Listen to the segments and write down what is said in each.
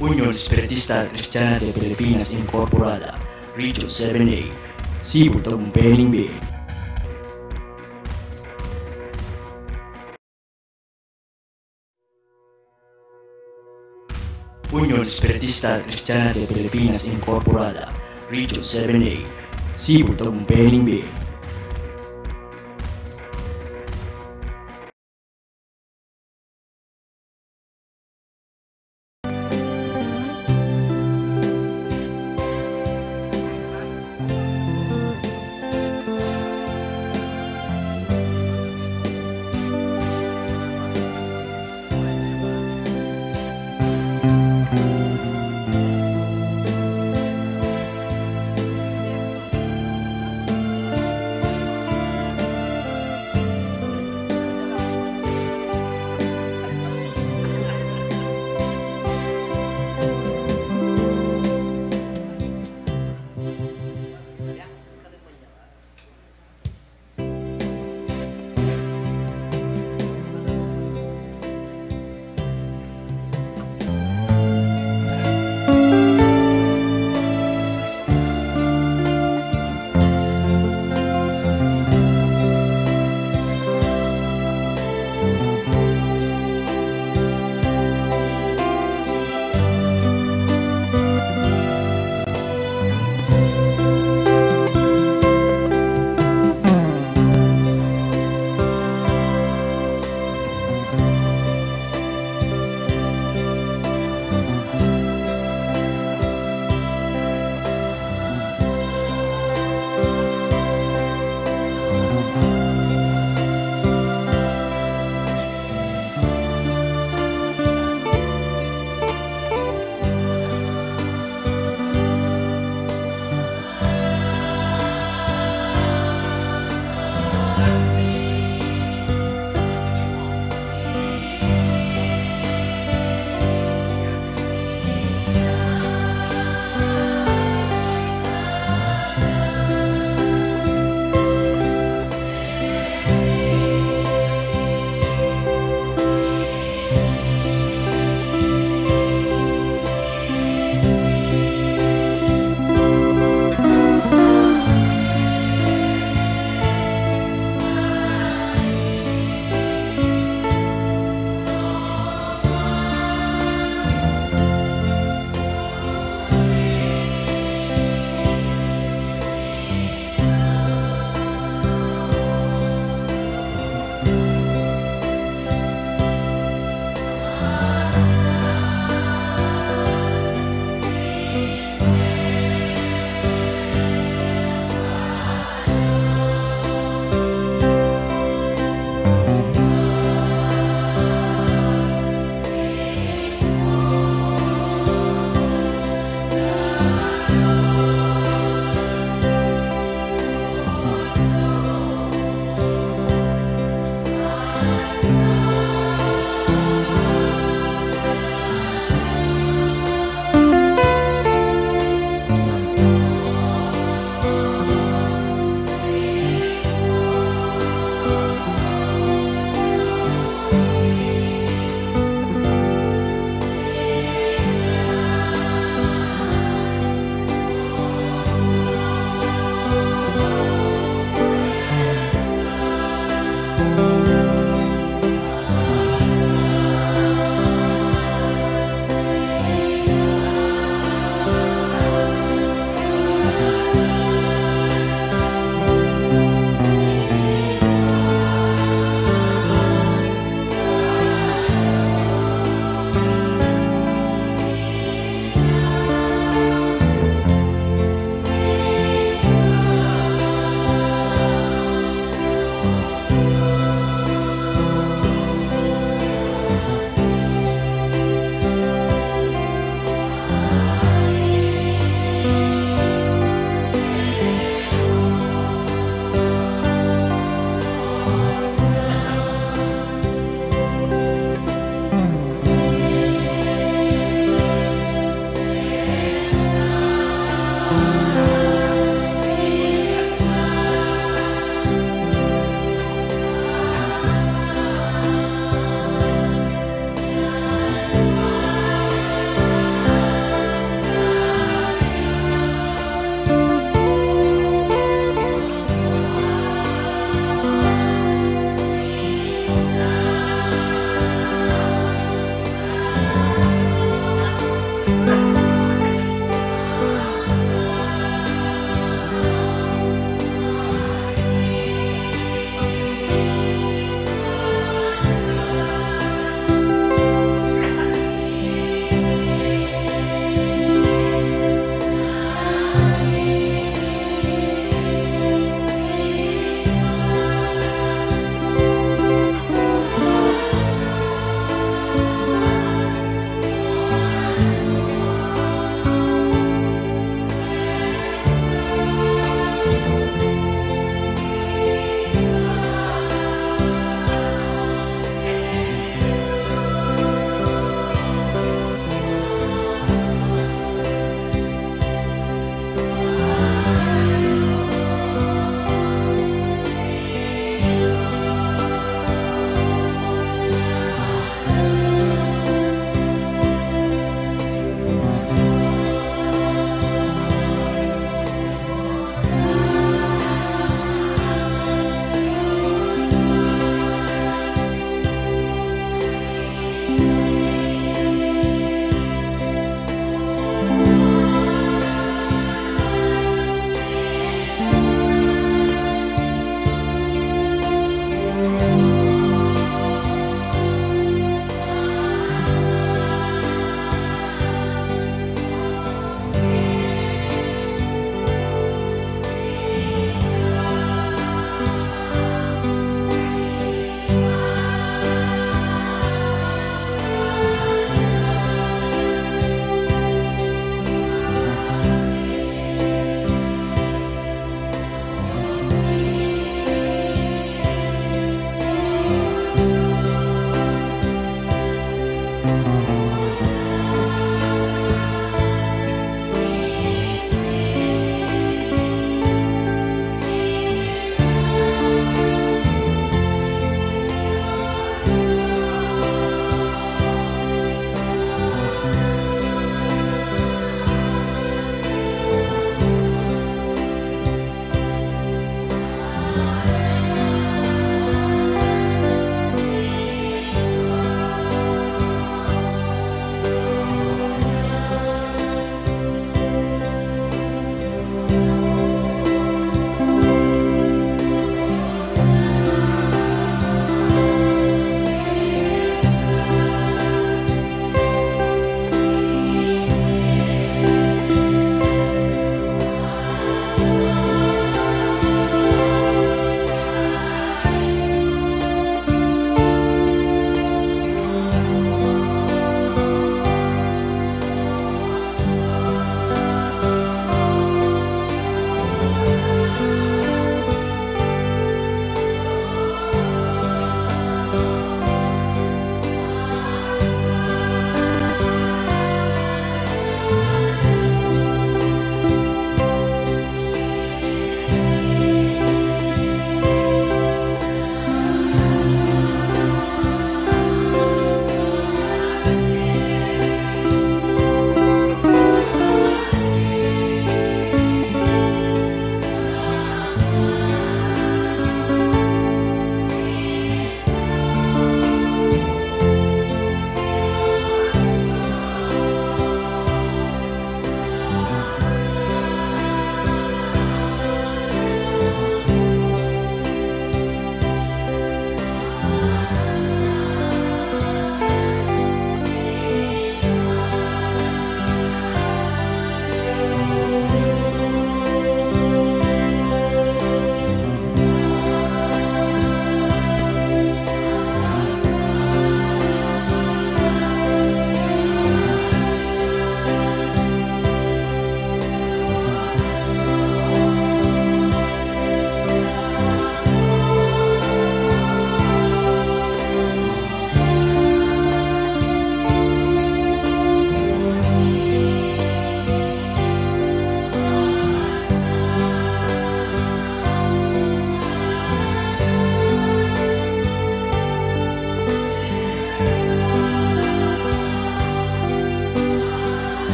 Unión Espiritista Cristiana de Pilipinas Incorporada, Region 7A, Cebu, Tagumpay, Bay. Unión Espiritista Cristiana de Pilipinas Incorporada, Region 7A, Cebu, Tagumpay, Bay.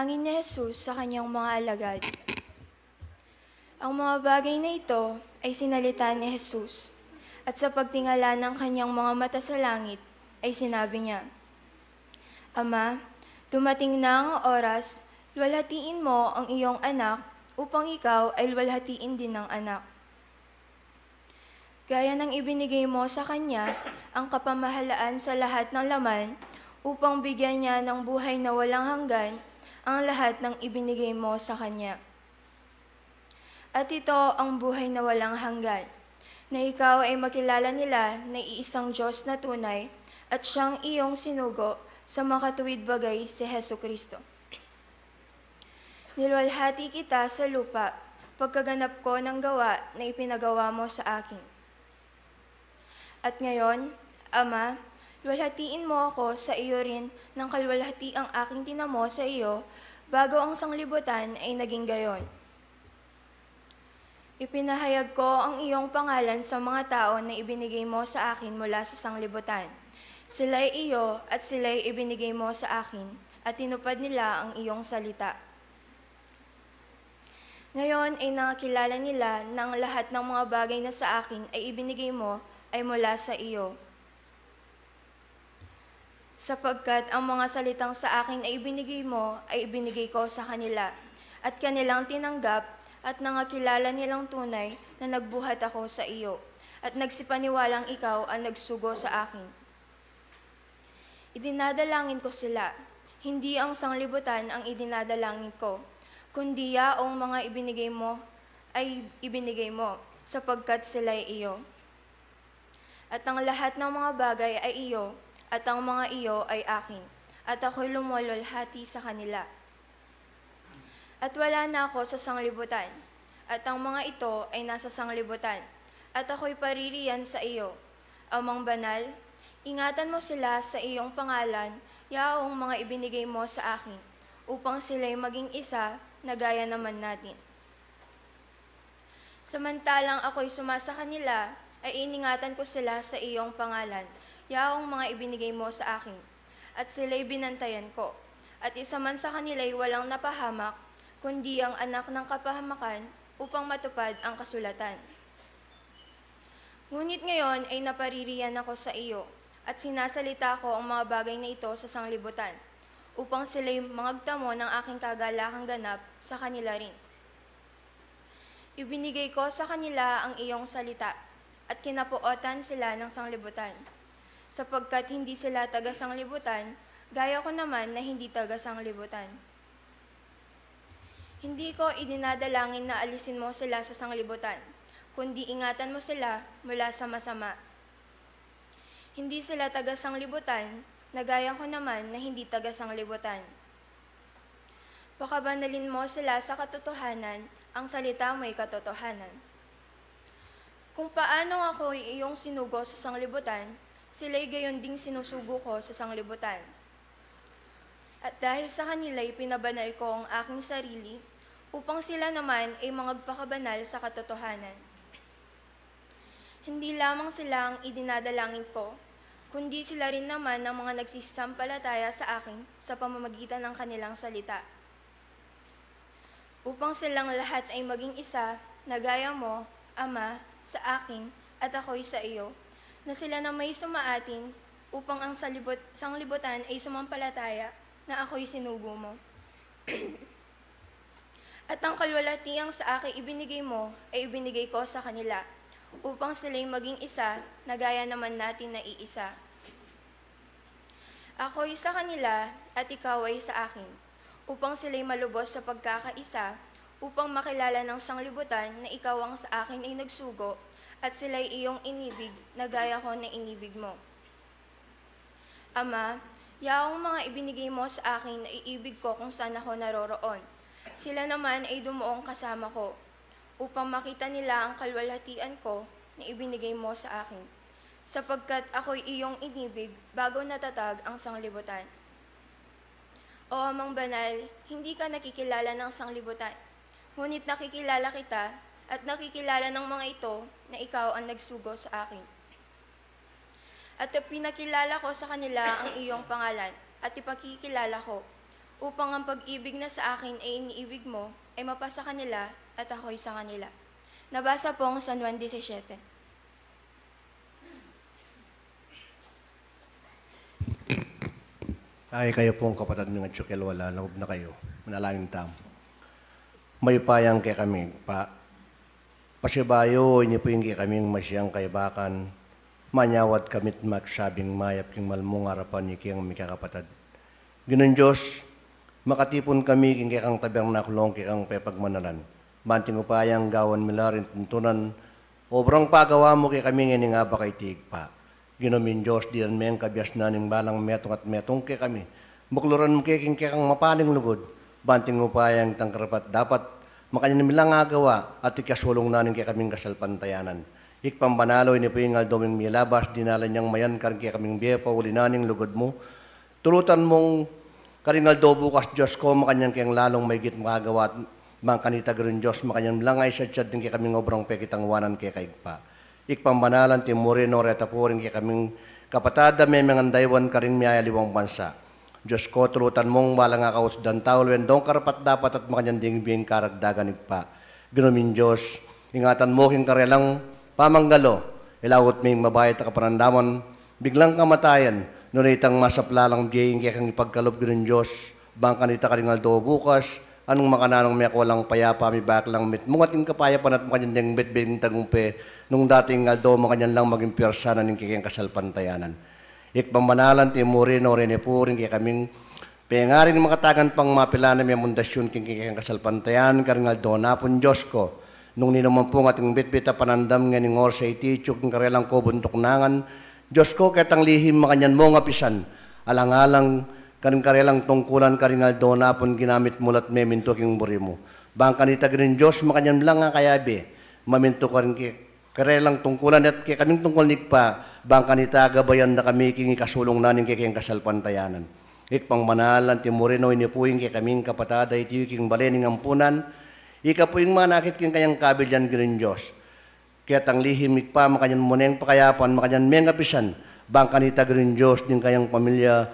Panalangin ni Jesus sa kanyang mga alagad. Ang mga bagay na ito ay sinalita ni Jesus, at sa pagtingala ng kanyang mga mata sa langit ay sinabi niya, Ama, dumating na ang oras, luwalhatiin mo ang iyong anak upang ikaw ay luwalhatiin din ng anak. Gaya ng ibinigay mo sa kanya ang kapamahalaan sa lahat ng laman upang bigyan niya ng buhay na walang hanggan ang lahat ng ibinigay mo sa kanya. At ito ang buhay na walang hanggan, na ikaw ay makilala nila na iisang Diyos na tunay at siyang iyong sinugo sa makatuwid bagay si Hesukristo. Niluwalhati kita sa lupa pagkaganap ko ng gawa na ipinagawa mo sa akin. At ngayon, Ama, luwalhatiin mo ako sa iyo rin ng kalwalhati ang aking tinamo sa iyo bago ang sanglibutan ay naging gayon. Ipinahayag ko ang iyong pangalan sa mga tao na ibinigay mo sa akin mula sa sanglibutan. Sila'y iyo at sila'y ibinigay mo sa akin at tinupad nila ang iyong salita. Ngayon ay nakakilala nila ng lahat ng mga bagay na sa akin ay ibinigay mo ay mula sa iyo. Sapagkat ang mga salitang sa akin ay ibinigay mo ay ibinigay ko sa kanila at kanilang tinanggap at nangakilala nilang tunay na nagbuhat ako sa iyo, at nagsipaniwalang ikaw ang nagsugo sa akin. Idinadalangin ko sila, hindi ang sanglibutan ang idinadalangin ko, kundi yaong mga ibinigay mo ay ibinigay mo, sapagkat sila'y iyo. At ang lahat ng mga bagay ay iyo, at ang mga iyo ay akin, at ako'y lumululhati sa kanila. At wala na ako sa sanglibutan, at ang mga ito ay nasa sanglibutan, at ako'y paririyan sa iyo. Amang banal, ingatan mo sila sa iyong pangalan, yaong mga ibinigay mo sa akin, upang sila'y maging isa na gaya naman natin. Samantalang ako'y sumasa kanila, ay iningatan ko sila sa iyong pangalan, yaong mga ibinigay mo sa akin, at sila'y binantayan ko, at isa man sa kanila'y walang napahamak, kundi ang anak ng kapahamakan upang matupad ang kasulatan. Ngunit ngayon ay napaririyan ako sa iyo, at sinasalita ko ang mga bagay na ito sa sanglibutan, upang sila'y mangagtamo ng aking kagalakang ganap sa kanila rin. Ibinigay ko sa kanila ang iyong salita, at kinapuotan sila ng sanglibutan, sapagkat hindi sila taga-sanglibutan, gaya ko naman na hindi taga-sanglibutan. Hindi ko idinadalangin na alisin mo sila sa sanglibutan, kundi ingatan mo sila mula sa masama. Hindi sila taga-sanglibutan, na gaya ko naman na hindi taga-sanglibutan. Pakabanalin mo sila sa katotohanan, ang salita mo'y katotohanan. Kung paano ako iyong sinugo sa sanglibutan, sila'y gayon ding sinusugo ko sa sanglibutan. At dahil sa kanila'y pinabanal ko ang aking sarili, upang sila naman ay magpakabanal sa katotohanan. Hindi lamang sila ang idinadalangin ko, kundi sila rin naman ang mga nagsisampalataya sa akin sa pamamagitan ng kanilang salita. Upang silang lahat ay maging isa, na gaya mo, Ama, sa akin at ako'y sa iyo, na sila na may sumaatin upang ang sanglibutan ay sumampalataya na ako'y sinugo mo. At ang kalwalhatiang sa akin ibinigay mo ay ibinigay ko sa kanila, upang sila'y maging isa na gaya naman natin na iisa. Ako'y sa kanila at ikaw ay sa akin, upang sila'y malubos sa pagkakaisa, upang makilala ng sanglibutan na ikaw ang sa akin ay nagsugo, at sila'y iyong inibig na gaya ko na inibig mo. Ama, yaong mga ibinigay mo sa akin na iibig ko kung saan ako naroroon. Sila naman ay dumuong kasama ko, upang makita nila ang kalwalhatian ko na ibinigay mo sa akin, sapagkat ako'y iyong inibig bago natatag ang sanglibutan. O Amang Banal, hindi ka nakikilala ng sanglibutan, ngunit nakikilala kita at nakikilala ng mga ito na ikaw ang nagsugo sa akin. At pinakilala ko sa kanila ang iyong pangalan at ipakikilala ko, upang ang pag-ibig na sa akin ay iniibig mo ay mapasa kanila at ako'y sa kanila. Nabasa po ang San Juan 17. Ay kayo pong kapatid ng Tsukel, wala, loob na kayo. Manalangin tamo. May payang kay kami, pasibayo, ini po yung kay kaming masyang kaibakan, manyawat kamit magsabing mayap king malmong harapan ni kiyang mikakapatad. Ganun Diyos, makatipon kami king kang tabang nakulong kang pepagmanalan. Banting upayang gawan milarin tuntunan, obrang pagawa mo kay kami ngayon nga ba kay tigpa. Ginomin Diyos, diyan may ang kabyas na ning balang metong at metong kay kami. Bukluran mo kay kang mapaling lugod, banting upayang tangkarapat dapat makanya nilang agawa at ikasulong nanin kay kaming kasalpantayanan. Ikpambanalo ini po yung aldoming milabas, dinala niyang mayan karing kay kaming biya pa uli naning lugod mo. Tulutan mong karingaldo bukas Diyos ko, makanyang kayang lalong may git makagawa at mga kanita garin Diyos, makanyang langay sa tiyad din kay kaming obrang pekitangwanan kay kaigpa. Ikpambanalan timuri no reta po rin kay kaming kapatada may mga daywan karing miyaya liwang bansa. Diyos ko, tulutan mong walang nga kausdan tawal wendong karapat dapat at makanyang ding biyeng karagdagan igpa. Ginomin Diyos, ingatan mo king karelang pamanggalo, ilawot ming mabayat na kapanandamon, biglang kamatayan, nunitang masaplalang biyeng kaya kang ipagkalob gano'n Diyos, bangka nita karingaldo bukas, anong makananong may walang payapa, may baklang mit, mungating kapayapan at makanyang bitbing tagumpe, nung dating aldo makanyan lang maging piyersa na ning kikang kasalpantayanan. Ikpamanalan, timuri, no rin po rin kaya kaming pengaring makatagan pang mapila na may mundasyon kikang kasalpantayanan, karingaldo na pun Diyos ko, nung ninuman po ating bitbita panandam nga ning or sa ititsuk ng karelang ko buntok nangan, Diyos ko ketang lihim makanyan mo nga pisan, alang-alang karing karelang tungkulan karingaldo na pun ginamit mulat may minto king buri mo. Bangka nita ganin Diyos makanyan lang nga kayabi, maminto karing karelang tungkulan at kaya kaming tungkol nikpa, bangka nita gabayan na kami king ikasulong nanin kaya kayang kasalpantayanan. Ikpang manalan timurino inipuing kaya kaming kapatada itiyo king balening ampunan, ika po yung manakit king kayang kabilyan ganin Diyos. Kaya tang lihimik pa, makanyan mo na yung pakayapan, makanyan may ngapisan, bangka nita ganin Diyos din kayang pamilya,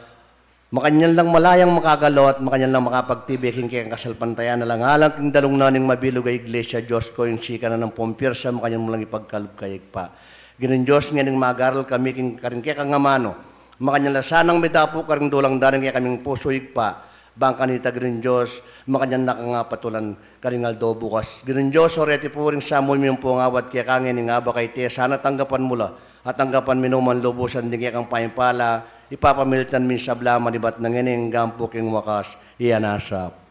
makanyan lang malayang makagalaw at makanyan lang makapagtibiking kayang kasalpantayan na lang halang king dalong naning mabilog ay iglesia Diyos ko yung sika na ng pompirsa makanyan mo lang ipagkalub kayag pa. Ginin Diyos nga ning magaral kami king karing kaya kang amano, makanyan lang sanang medapo karing dulang daring kaya kaming pusoig pa, bangka nita ginin Diyos, makanyan na nga patulan karingaldo bukas. Ginin Diyos, oreti po rin sa mo yung pungawat kaya kangin nga ba kay te, sana tanggapan mula at tanggapan minuman lubusan din kaya kang paimpala, ipapamilitan min sa blama di ba't nangining gampo king wakas, iyanasap.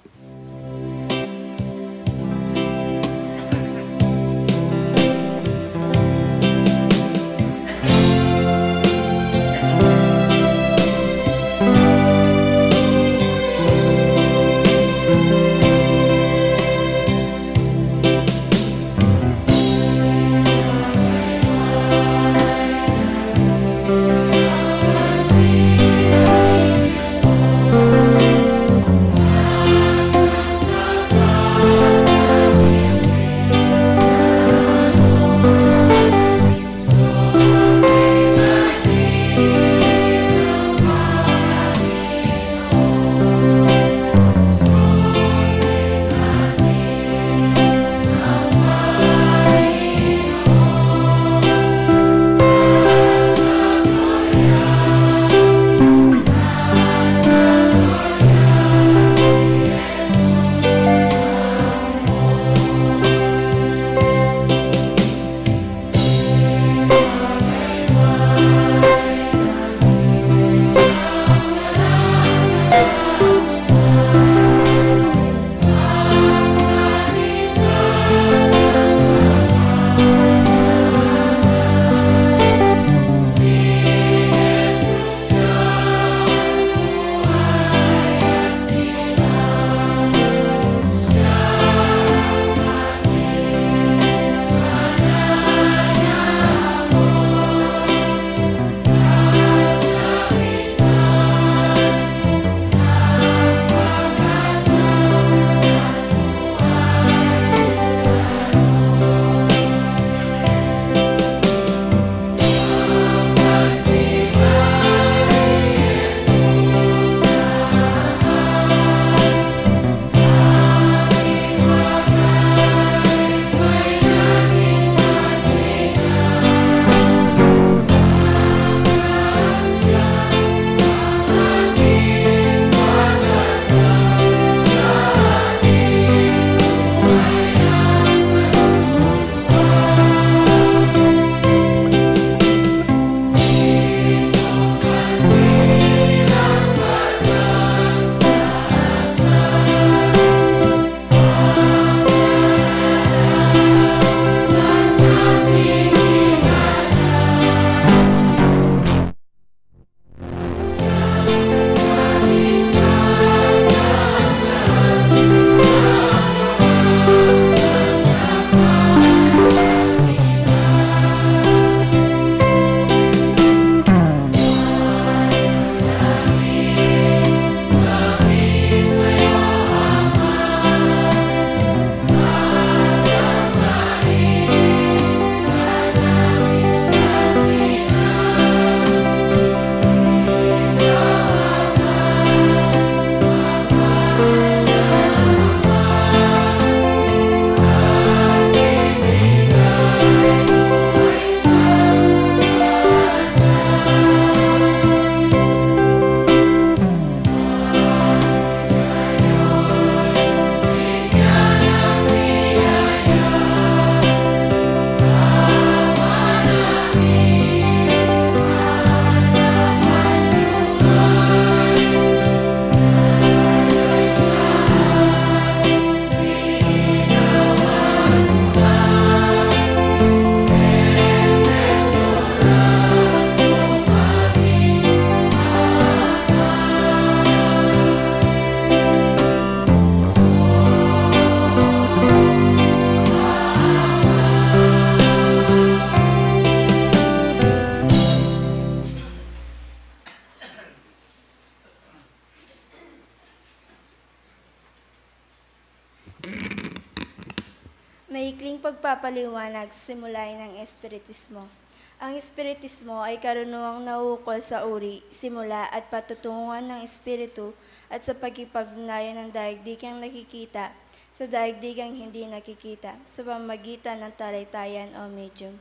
Maikling pagpapaliwanag sa simulain ng Espiritismo. Ang Espiritismo ay karunungang nauukol sa uri, simula at patutunguhan ng Espiritu at sa pagkipagnayan ng daigdigang nakikita sa daigdigang hindi nakikita sa pamamagitan ng talaytayan o medium.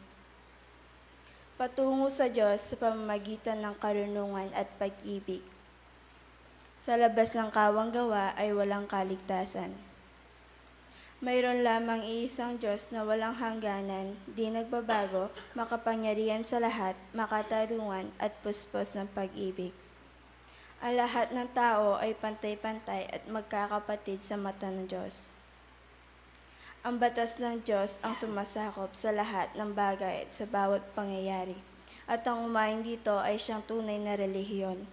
Patungo sa Diyos sa pamamagitan ng karunungan at pag-ibig. Sa labas ng kawang gawa ay walang kaligtasan. Mayroon lamang iisang Diyos na walang hangganan, di nagbabago, makapangyarihan sa lahat, makatarungan at puspos ng pag-ibig. Ang lahat ng tao ay pantay-pantay at magkakapatid sa mata ng Diyos. Ang batas ng Diyos ang sumasakop sa lahat ng bagay at sa bawat pangyayari, at ang umayon dito ay siyang tunay na relihiyon.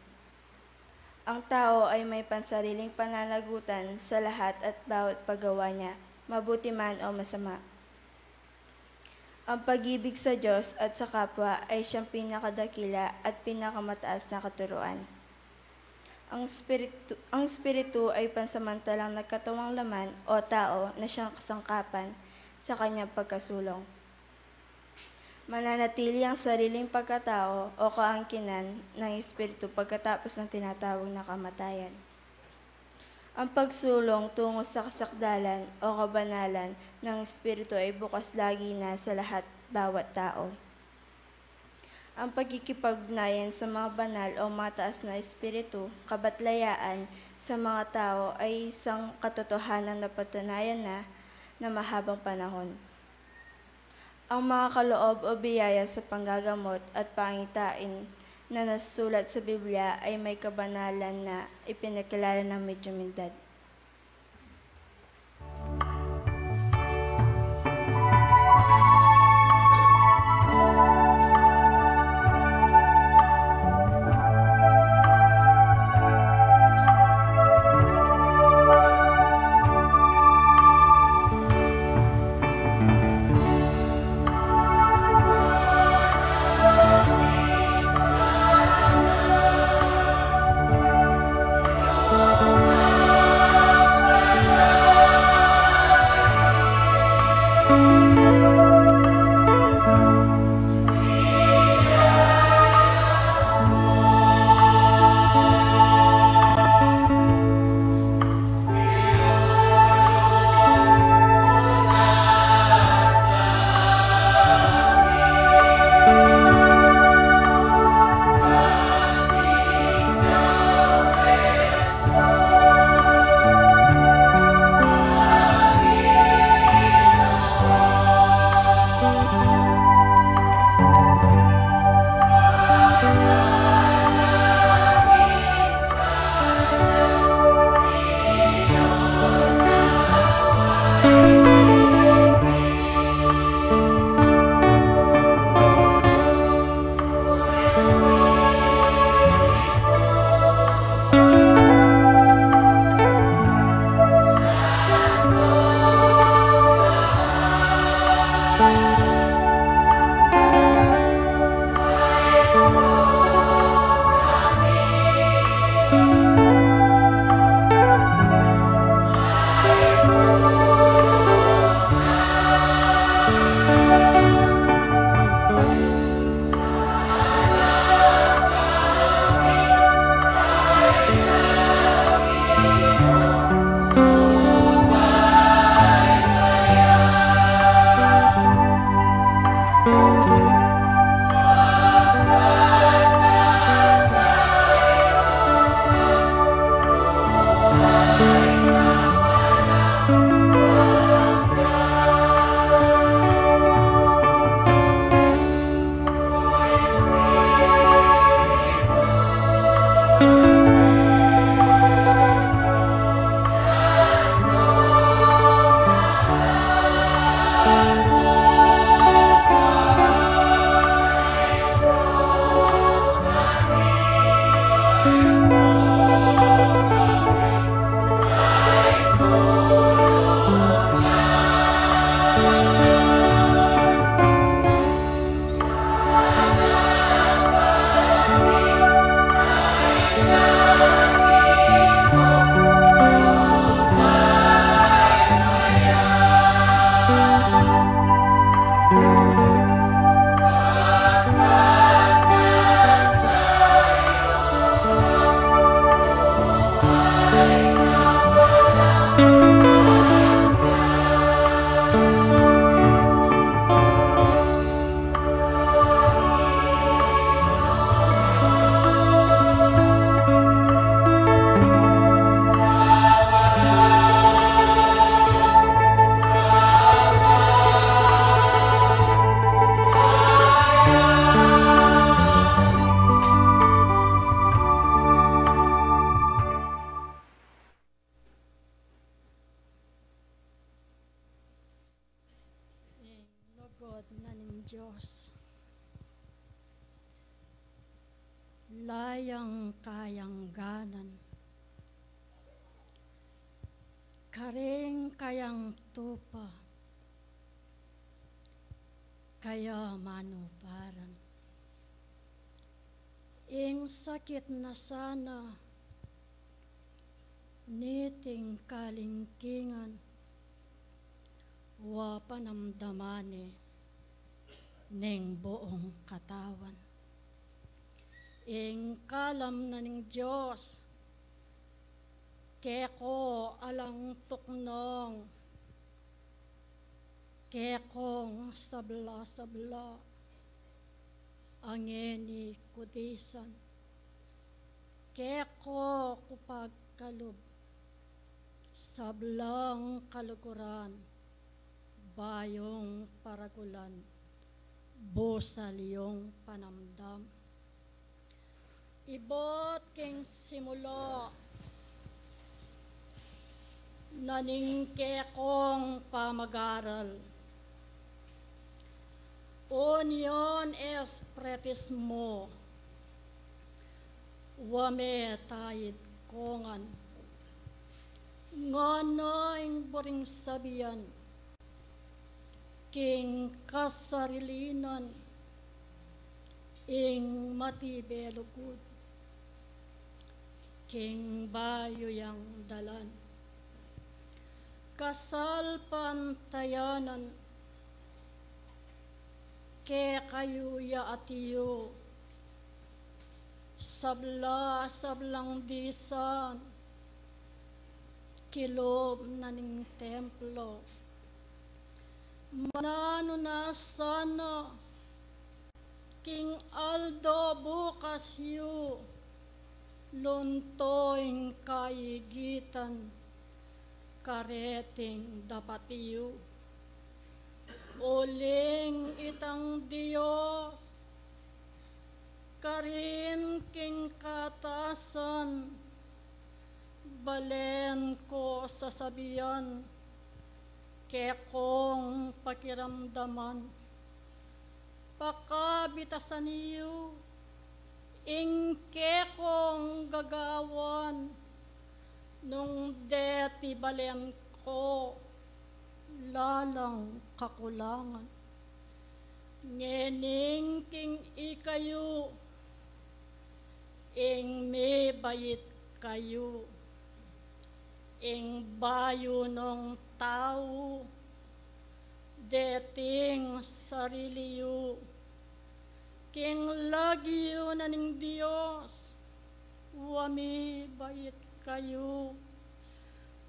Ang tao ay may pansariling pananagutan sa lahat at bawat paggawa niya, mabuti man o masama. Ang pag-ibig sa Diyos at sa kapwa ay siyang pinakadakila at pinakamataas na katuruan. Ang Espiritu ay pansamantalang nagkatawang laman o tao na siyang kasangkapan sa kanyang pagkasulong. Mananatili ang sariling pagkatao o kaangkinan ng Espiritu pagkatapos ng tinatawag na kamatayan. Ang pagsulong tungo sa kasakdalan o kabanalan ng Espiritu ay bukas lagi na sa lahat bawat tao. Ang pagkikipagnayan sa mga banal o mataas na espiritu, kabatlayaan sa mga tao ay isang katotohanan na patunayan na mahabang panahon. Ang mga kaloob o biyaya sa panggagamot at pangitain na nasusulat sa Biblia ay may kabanalan na ipinakilala ng medyumidad. lingkod na ning Diyos. Layang kayang ganan, karing kayang tupa, kaya manubaran. Ing sakit na sana, niting kalingkingan, wa panamdamane ning buong katawan. Ing kalam na ning Diyos, keko alang tuknong, kekong sabla-sabla, angeni kudisan, keko kupagkalub, sablang kalukuran, bayong paragulan, busal yung panamdam. Ibot king simula, naningke kong pamagaral. Union es pretismo, wame tayid kongan. Nganoing boring sabiyan, king kasarilinan, ing matibelugud, king bayo yang dalan. Kasal pantayanan, ke kayo ya atiyo, sablang disan, kilob na ning templo. Manano na sana, King Aldo bukas yu, luntoing kaigitan, kareting dapat yu. Uling itang Diyos, karin king katasan, balen ko sasabihan, kekong pakiramdaman, pakabitasan iyo, ing kekong gagawan, nung deti balen ko, lalang kakulangan. Ngening king ikayo, ing may bayit kayo, ing bayo ng tao, deting sariliyo, king lagyo na ning Diyos, wami bayit kayo,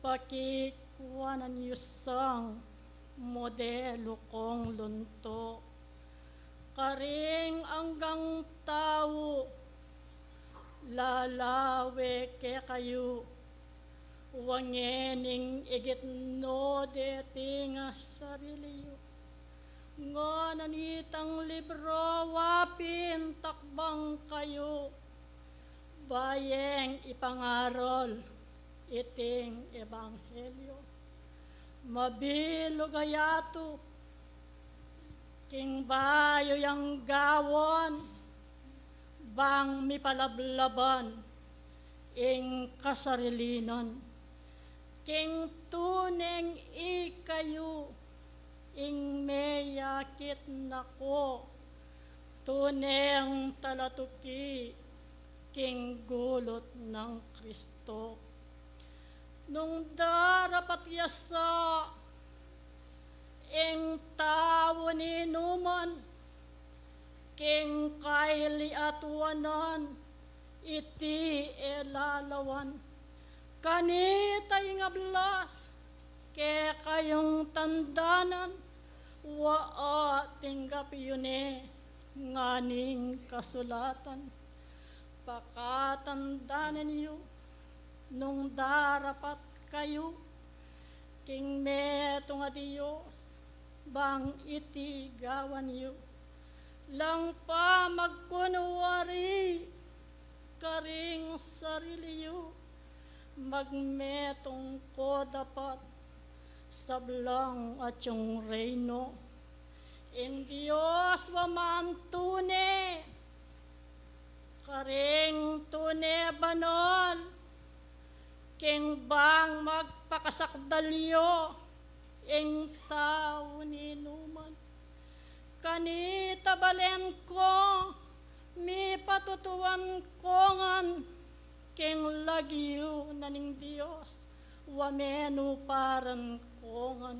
pakikwanan yu sang modelo kong lunto, karing anggang tao, lalawe ke kayo, wangening igit no deting sariliyo. Nga nanitang libro wapin takbang kayo, bayeng ipangarol iting ebanghelyo. Mabilo gayato, king bayo yang gawon, bang mipalablaban, ing kasarilinan, king tuneng ikayo, ing meyakit nako, tuneng talatuki, king gulot ng Kristo. Nung darapat yasa, ing tao ni numan, king kaili atwanan, iti elalawan, kanitay nga blas, ke kayong tandanan, waa tinggap yune, nganing kasulatan, pakatandanan yu, nung darapat kayo, king meto nga Diyos, bang iti gawan yu, lang pa magkunwari, karing sarili yu, magmetong ko dapat, sablang at yung reino, in Dios waman tune, karing tune banol, king bang magpakasakdalyo, ing tao ni numan. Kanita balen ko, mi patutuan ko ngan, king lagyo naning Dios, wamenu paran ko ngan.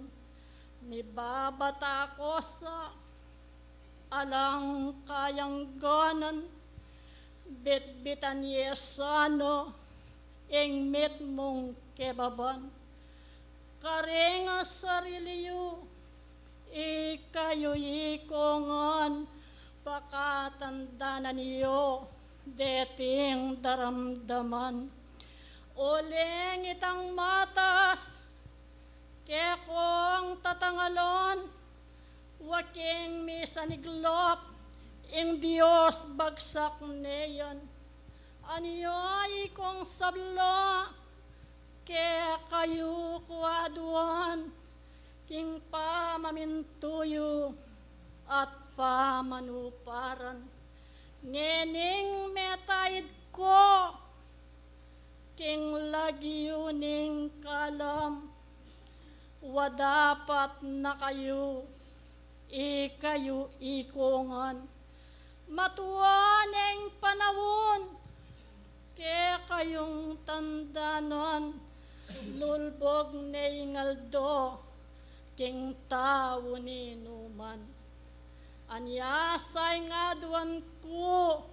Mi babata ko sa alang kayang ganan, bitbitan yesano, ing mit mong kebaban. Karenga sariliyo, ikayo ikongan, pakatandanan niyo, deting daramdaman. Oleng itang matas, kekong tatangalon, waking misaniglop, ing Diyos bagsak neyan. Anyoy kong sabla, ke kayo kuaduan, king pamamintuyo at pamanuparan. Ngening metayid ko, king lagyo ning kalam, wadapat na kayo, ikayo ikongan. Matuwaneng panawon, ke kayong tandanon, lulbog na ingaldo, king tao ni numan. Anyasay nga duwan ko,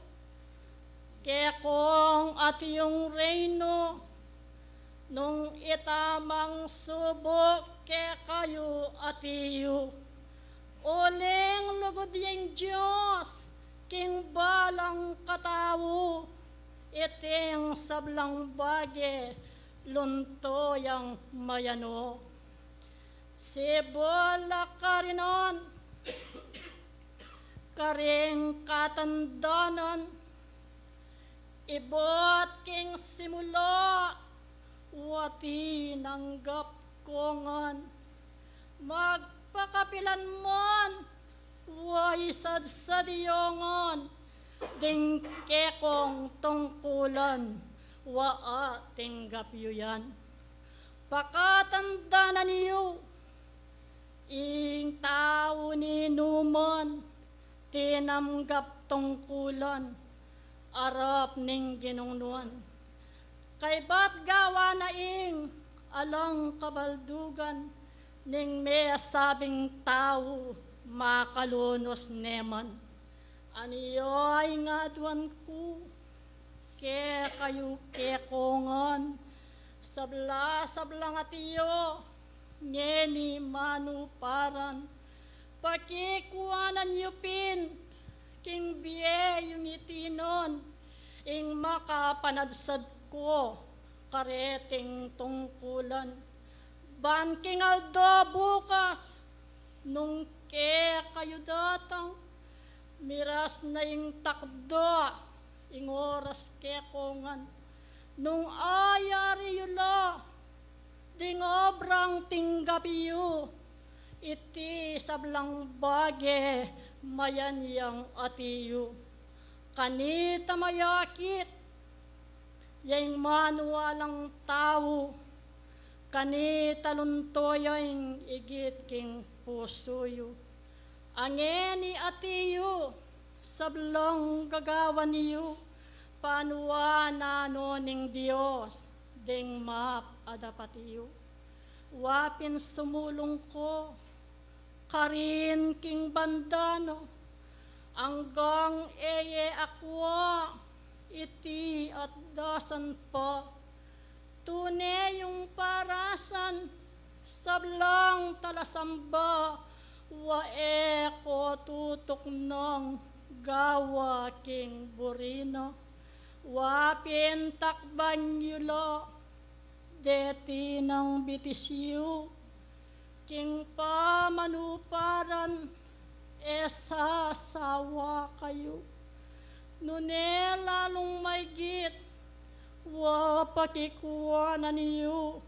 ke kong at yung reino, nung itamang subok, ke kayo at iyo. Oleng lugod yung Diyos, king balang katawo, iting sablang bage, lunto yang mayano. Sibola karinon, karing katandanan, ibot king simula, wati nanggap kongan, magpakapilan mon, waisad sa diyongan, ding kekong tungkulan, waa tinggap yu yan. Pakatandanan niyo, ing tao ni numan, tinamgap tungkulan, arap ning ginungnuan. Kay ba't gawa na ing alang kabaldugan, ning may sabing tao, makalunos neman. Aniyoy nga duwan ko, ke kayo kekongan, sabla-sablang atiyo, ngeni manuparan, pakikuanan yupin, king biye yung itinon, ing makapanadsad ko, kareting tungkulan. Banking aldo bukas, nung ke kayo datang, miras na yung takdo, ing oras kekongan. Nung ayari yula, ding obrang tinggapiyo, iti sablang bage, mayan yang atiyo. Kanita mayakit, yang manuwalang tao, kanita luntoyo yung igit king pusoyo. Angeni atiyo, sablong gagawan niyo, panuwa nano ning Diyos, ding map adapatiyo. Wapin sumulong ko, karin king bandano, anggang eye akwa, iti at dasan pa. Tune yung parasan, sablang talasamba, wae ko tutok ng gawa king burino. Wapin takban yulo, deti ng bitisyo, king pamanuparan, esasawa kayo. Nune lalong maygit, wapakikuha na niyo,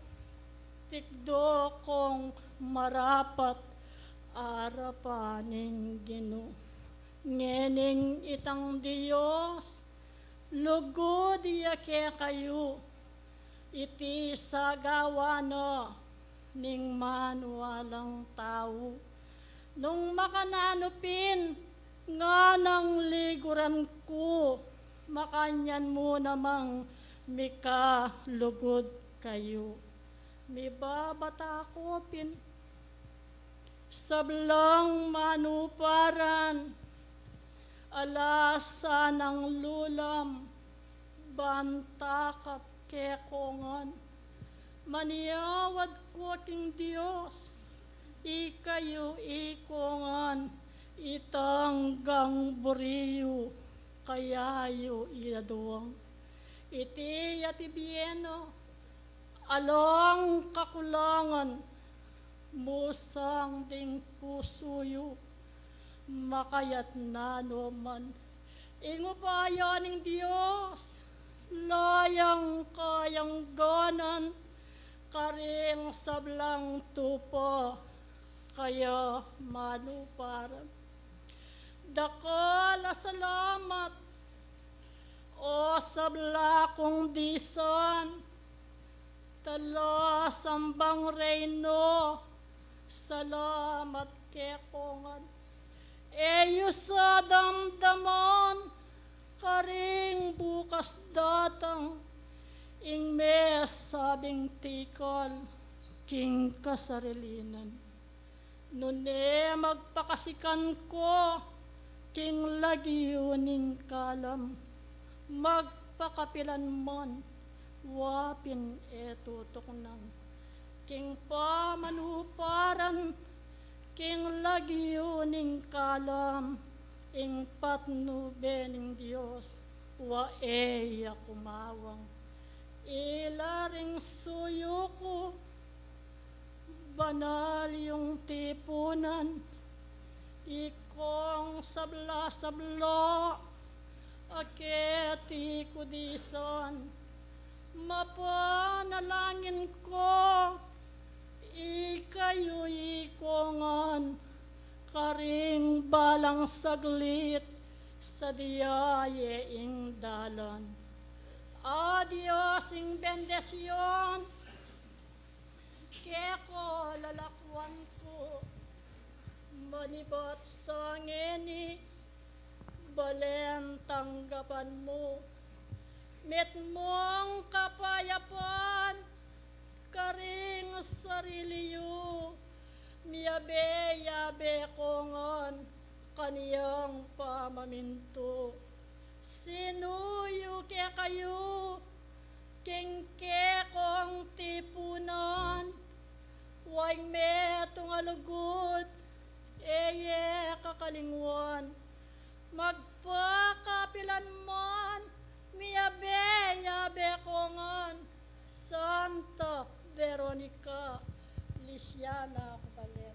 tikdo kong marapat, arapaning Ginoo. Ngening itang Diyos, lugod ke kayo, iti sagawa na ning manwalang tao. Nung makananupin nga ng liguran ko, makanyan mo namang mika lugod kayo. May babatakopin sablang manuparan, alasa ng lulam, bantakap kekongan. Maniyawad ko king Diyos, ikayo ikongan, itanggang buriyo, kayayo iyaduang. Iti yatibiyeno, along kakulangan, musang ding pusuyo, makayat na naman. Ingo pa yaning Diyos, layang kayang ganan, karing sablang tupa, kaya manuparan. Dakala salamat, o sabla kong disan, tala sambang reyno, salamat kekongan. Eyo sa damdaman, karing bukas datang, ing may sabing tikal, king kasarilinan. Nune magpakasikan ko, king lagiuning kalam, magpakapilan man, wapin etutok nang. King pamanuparan, king lagiuning kalam, ing patno bening Diyos, wa eya kumawang. Ilaring suyo ko, banal yung tipunan, ikong sabla-sabla, aketi kudisan, mapanalangin ko, ikayo ikongan, karing balang saglit, sa diyaye ing dalan. Adios ing bendesyon, keko lalakwan ko, manibot sa ngeni, balen tanggapan mo, met mong kapayapan, karing sariliyo, miyabe-yabe kongon, kaniyang pamaminto. Sinuyo ke kayo, kengke kong tipunan, waing metong alugod, eye kakalingwan, magpakapilan man, miyabe-yabe kongan, Santa Veronica Lisiana Kapalet.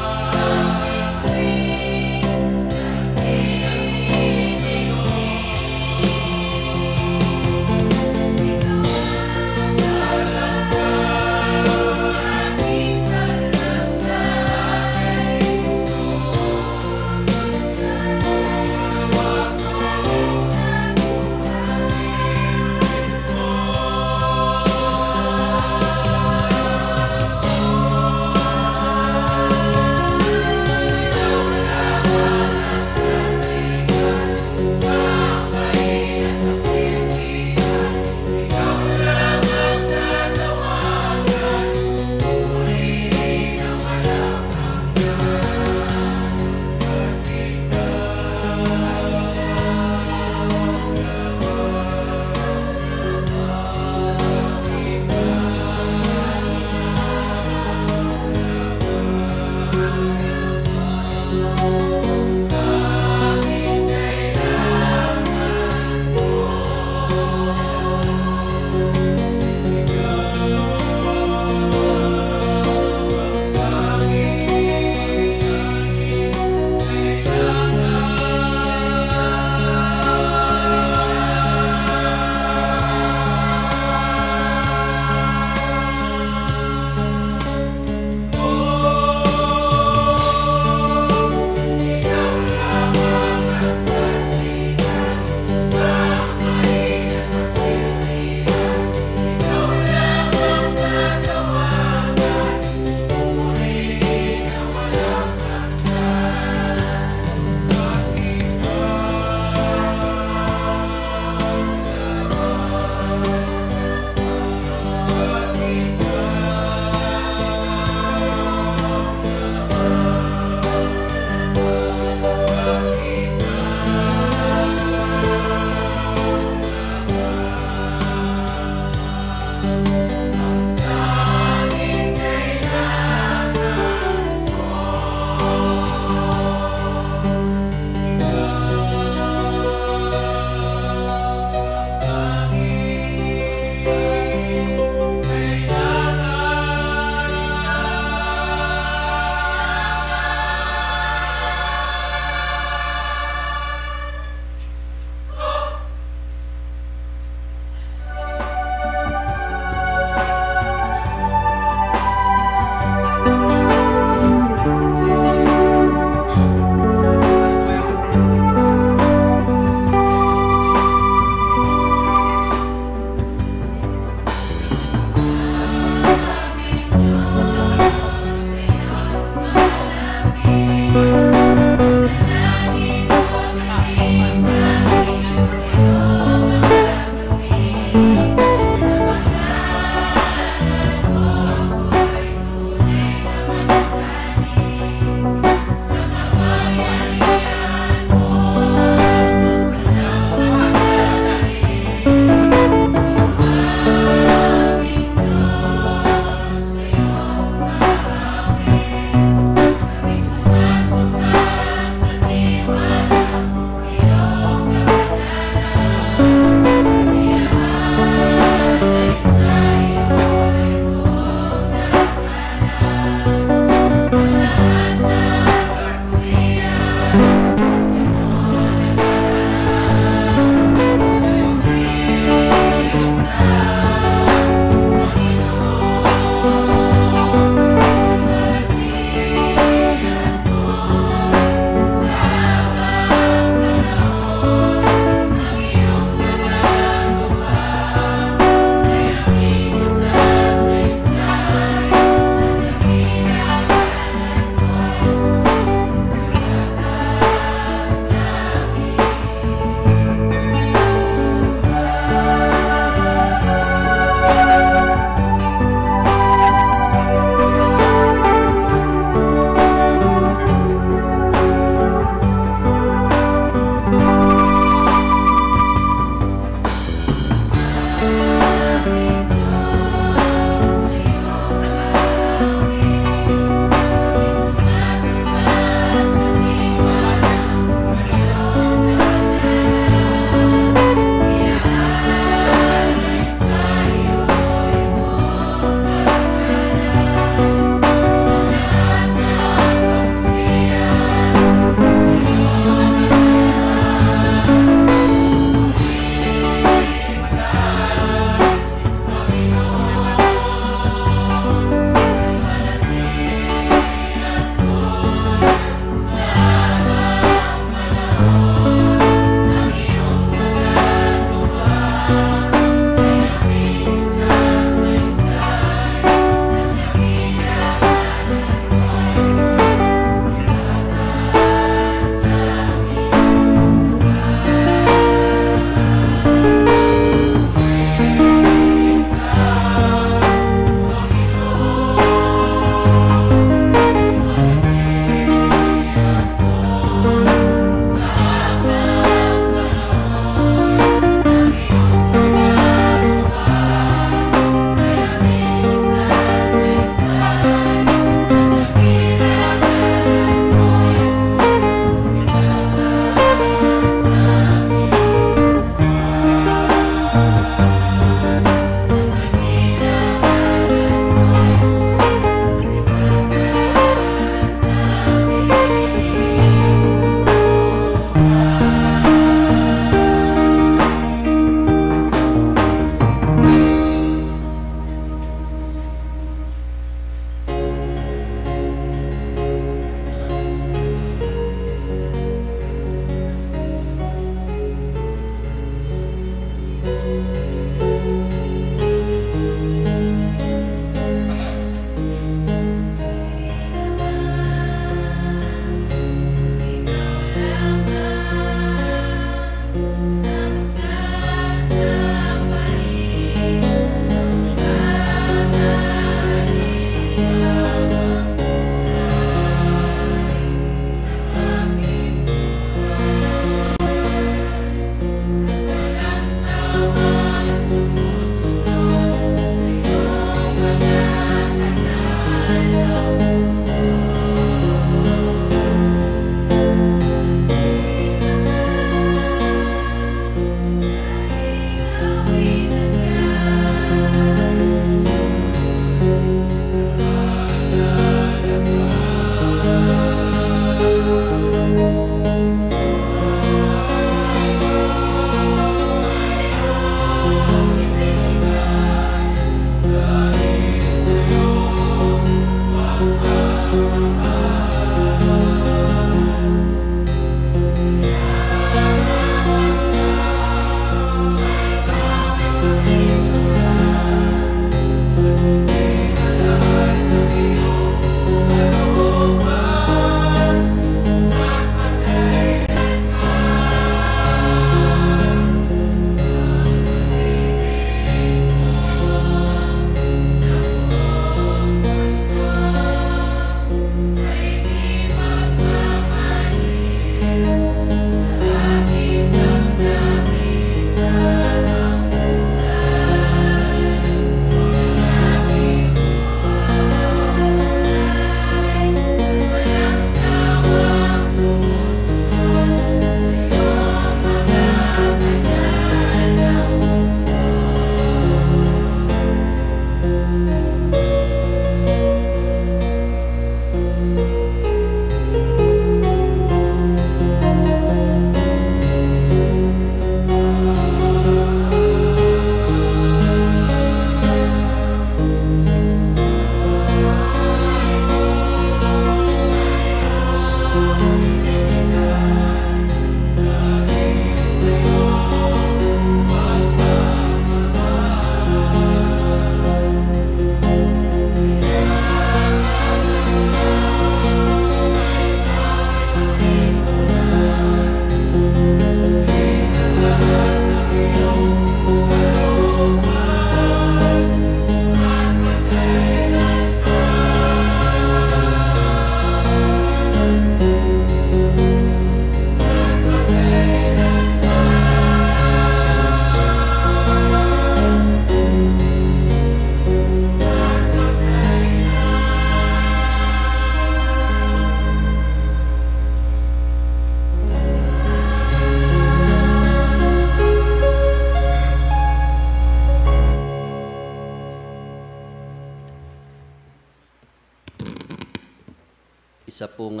Isa pong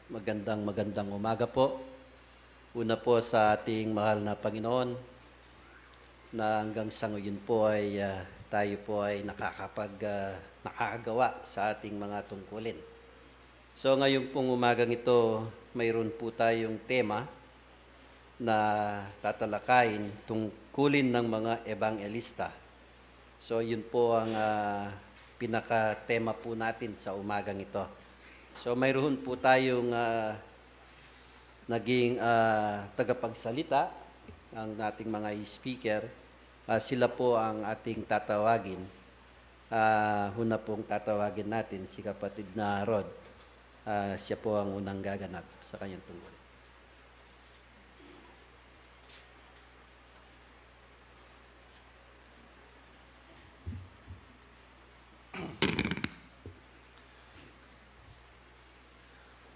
magandang umaga po. Una po sa ating mahal na Panginoon na hanggang sa ngayon po ay tayo po ay nakakagawa sa ating mga tungkulin. So ngayon pong umagang ito, mayroon po tayong tema na tatalakayin tungkulin ng mga ebangelista. So yun po ang pinaka-tema po natin sa umagang ito. So mayroon po tayong naging tagapagsalita, ang ating mga speaker. Sila po ang ating tatawagin. Una pong tatawagin natin si kapatid na Rod. Siya po ang unang gaganap sa kanyang tungkol.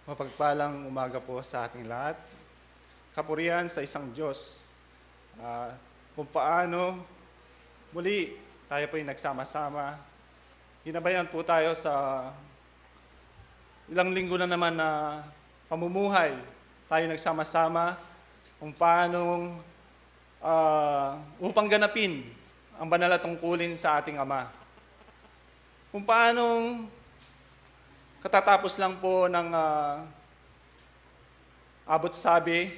Mapagpalang umaga po sa ating lahat. Kapurihan sa isang Diyos. Kung paano muli tayo po ay nagsama-sama. Hinabayan po tayo sa ilang linggo na naman na pamumuhay. Tayo nagsama-sama kung paano upang ganapin ang banal na tungkulin sa ating Ama. Kung paano katatapos lang po ng abot sabi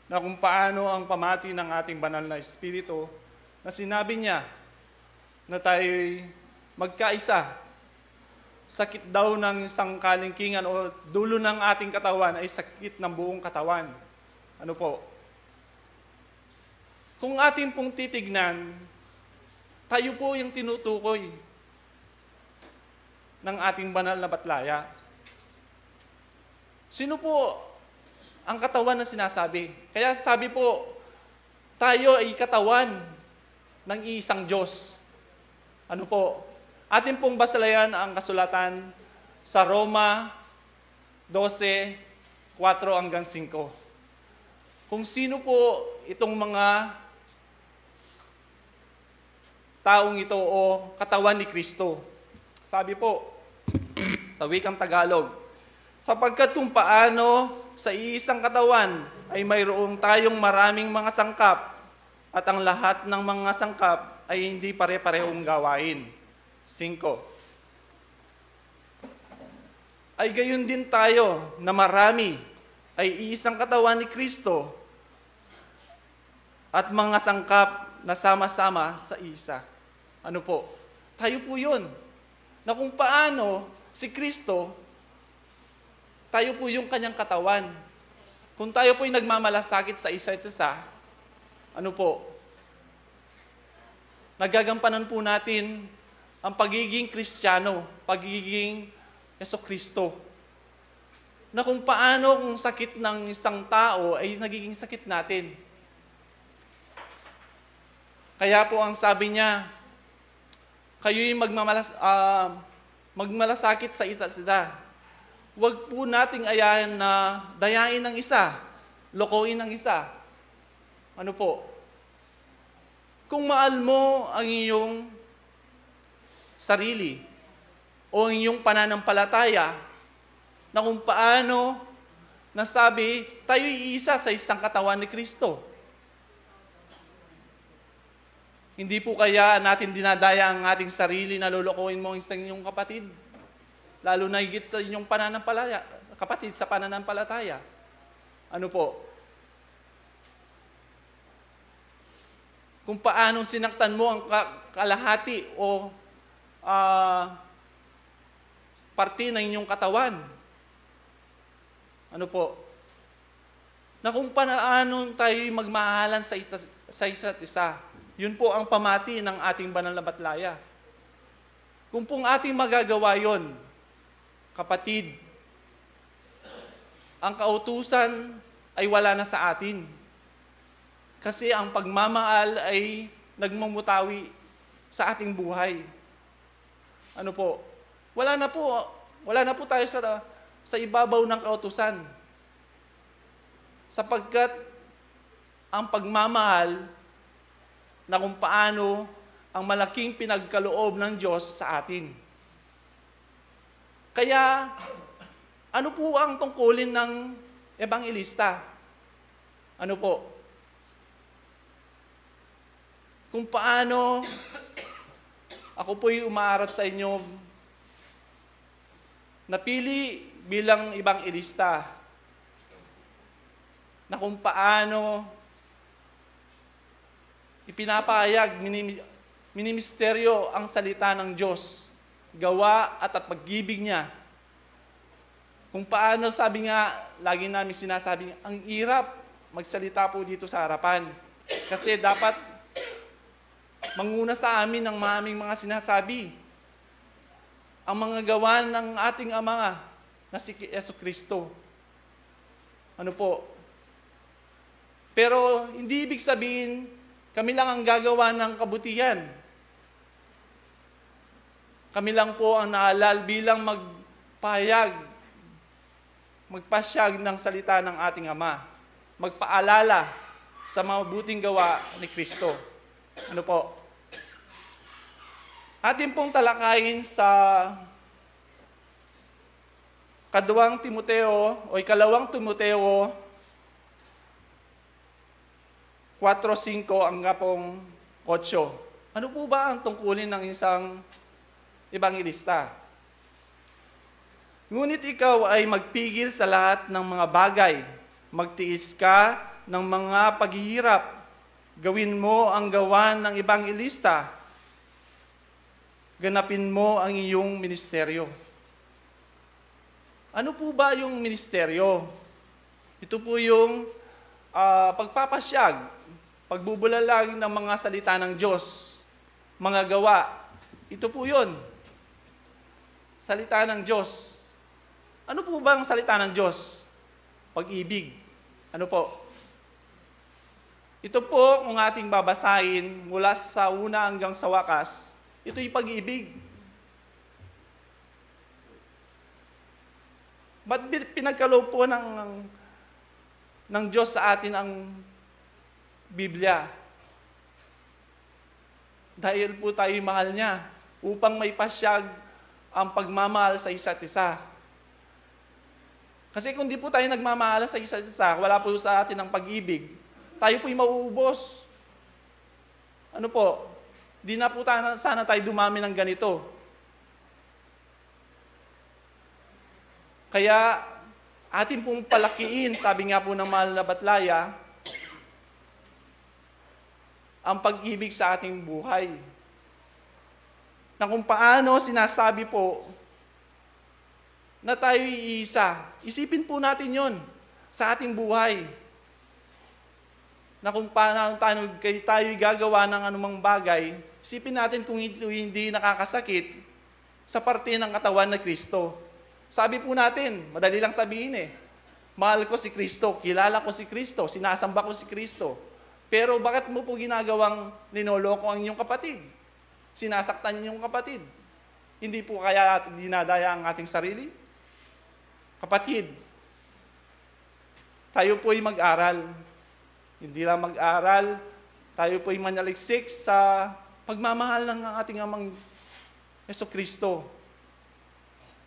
na kung paano ang pamati ng ating banal na Espiritu na sinabi niya na tayo'y magkaisa. Sakit daw ng isang kalingkingan o dulo ng ating katawan ay sakit ng buong katawan. Ano po? Kung atin pong titignan, tayo po yung tinutukoy ng ating banal na batlaya. Sino po ang katawan na sinasabi? Kaya sabi po, tayo ay katawan ng isang Diyos. Ano po? Atin pong basalayan ang kasulatan sa Roma 12:4 hanggang 5. Kung sino po itong mga taong ito o katawan ni Kristo. Sabi po, sa wikang Tagalog, sapagkat kung paano sa iisang katawan ay mayroong tayong maraming mga sangkap at ang lahat ng mga sangkap ay hindi pare-parehong gawain. 5. Ay gayon din tayo na marami ay iisang katawan ni Kristo at mga sangkap na sama-sama sa isa. Ano po? Tayo po yun. Na kung paano si Kristo, tayo po yung kanyang katawan. Kung tayo po yung nagmamalasakit sa isa't isa, ano po? Nagagampanan po natin ang pagiging Kristiyano, pagiging Jesucristo. Na kung paano kung sakit ng isang tao ay nagiging sakit natin. Kaya po ang sabi niya, kayo'y magmalasakit sa isa't isa. Huwag po nating ayahin na dayain ng isa, lokohin ng isa. Ano po? Kung mahal mo ang iyong sarili o ang iyong pananampalataya, na kung paano nasabi, tayo'y isa sa isang katawan ni Kristo. Hindi po kaya natin dinadaya ang ating sarili na lulukuhin mo ang isang inyong kapatid? Lalo na higit sa inyong pananampalataya, kapatid sa pananampalataya. Ano po? Kung paano sinaktan mo ang kalahati o parte ng inyong katawan. Ano po? Na kung paano tayo magmahalan sa isa't isa. Yun po ang pamati ng ating banal na batlaya. Kung pong ating magagawa yon, kapatid, ang kautusan ay wala na sa atin. Kasi ang pagmamahal ay nagmumutawi sa ating buhay. Ano po? Wala na po tayo sa ibabaw ng kautusan. Sapagkat ang pagmamahal na kung paano ang malaking pinagkaloob ng Diyos sa atin. Kaya, Ano po ang tungkulin ng ebanghelista? Ano po? Kung paano ako po'y umaarap sa inyo, napili bilang ebanghelista, na kung paano ipinapahayag, minimisteryo ang salita ng Diyos, gawa at pag-ibig niya. Kung paano, sabi nga, lagi namin sinasabi, ang hirap magsalita po dito sa harapan. Kasi dapat manguna sa amin ang aming mga sinasabi. Ang mga gawa ng ating Ama na si Jesucristo. Ano po? Pero hindi ibig sabihin, kami lang ang gagawa ng kabutihan. Kami lang po ang naalal bilang magpasyag ng salita ng ating Ama. Magpaalala sa mabuting gawa ni Kristo. Ano po? Atin pong talakayin sa ikalawang Timoteo 4:5 hanggang 8. Ano po ba ang tungkulin ng isang ebanghelista? Ngunit ikaw ay magpigil sa lahat ng mga bagay. Magtiis ka ng mga paghihirap. Gawin mo ang gawa ng ebanghelista. Ganapin mo ang iyong ministeryo. Ano po ba yung ministeryo? Ito po yung pagpapasyag, pagbubulalag ng mga salita ng Diyos, mga gawa. Ito po yun. Salita ng Diyos. Ano po ba ang salita ng Diyos? Pag-ibig. Ano po? Ito po, kung ating babasahin mula sa una hanggang sa wakas, ito'y pag-ibig. Ba't pinagkaloob po ng Diyos sa atin ang Biblia? Dahil po tayo mahal niya upang may pasyag ang pagmamahal sa isa't isa. Kasi kung di po tayo nagmamahal sa isa't isa, wala po sa atin ang pag-ibig, tayo po'y mauubos. Ano po? Di na po sana tayo dumami ng ganito. Kaya, atin pong palakiin, sabi nga po ng mahal na Batlaya, ang pag-ibig sa ating buhay. Na kung paano sinasabi po na tayo iisa. Isipin po natin yon sa ating buhay. Na kung paano tayo gagawa ng anumang bagay, isipin natin kung hindi nakakasakit sa parte ng katawan na Kristo. Sabi po natin, madali lang sabihin mahal ko si Kristo, kilala ko si Kristo, sinasamba ko si Kristo. Pero bakit mo po ginagawang ninoloko ang inyong kapatid? Sinasaktan niyo yung kapatid. Hindi po kaya dinadaya ang ating sarili? Kapatid, tayo po'y mag-aral. Hindi lang mag-aral, tayo po'y manaliksik sa pagmamahal ng ating Amang Jesucristo.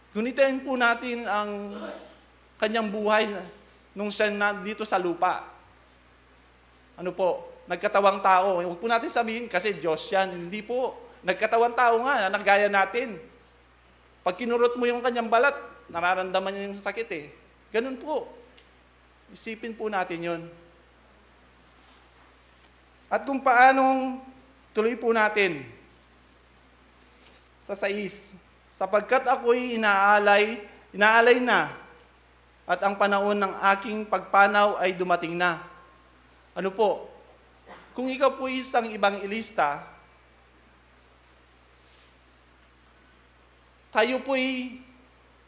Gunitain po natin ang kanyang buhay nung siya dito sa lupa. Ano po? Nagkatawang tao. Huwag po natin sabihin kasi Diyos yan. Hindi po. Nagkatawang tao nga, nagaya natin. Pag kinurot mo yung kanyang balat, nararamdaman niya yung sakit Ganun po. Isipin po natin yon. At kung paanong tuloy po natin sa 6, sapagkat ako'y inaalay na, at ang panahon ng aking pagpanaw ay dumating na. Ano po? Kung ikaw po isang ebanghelista, tayo po'y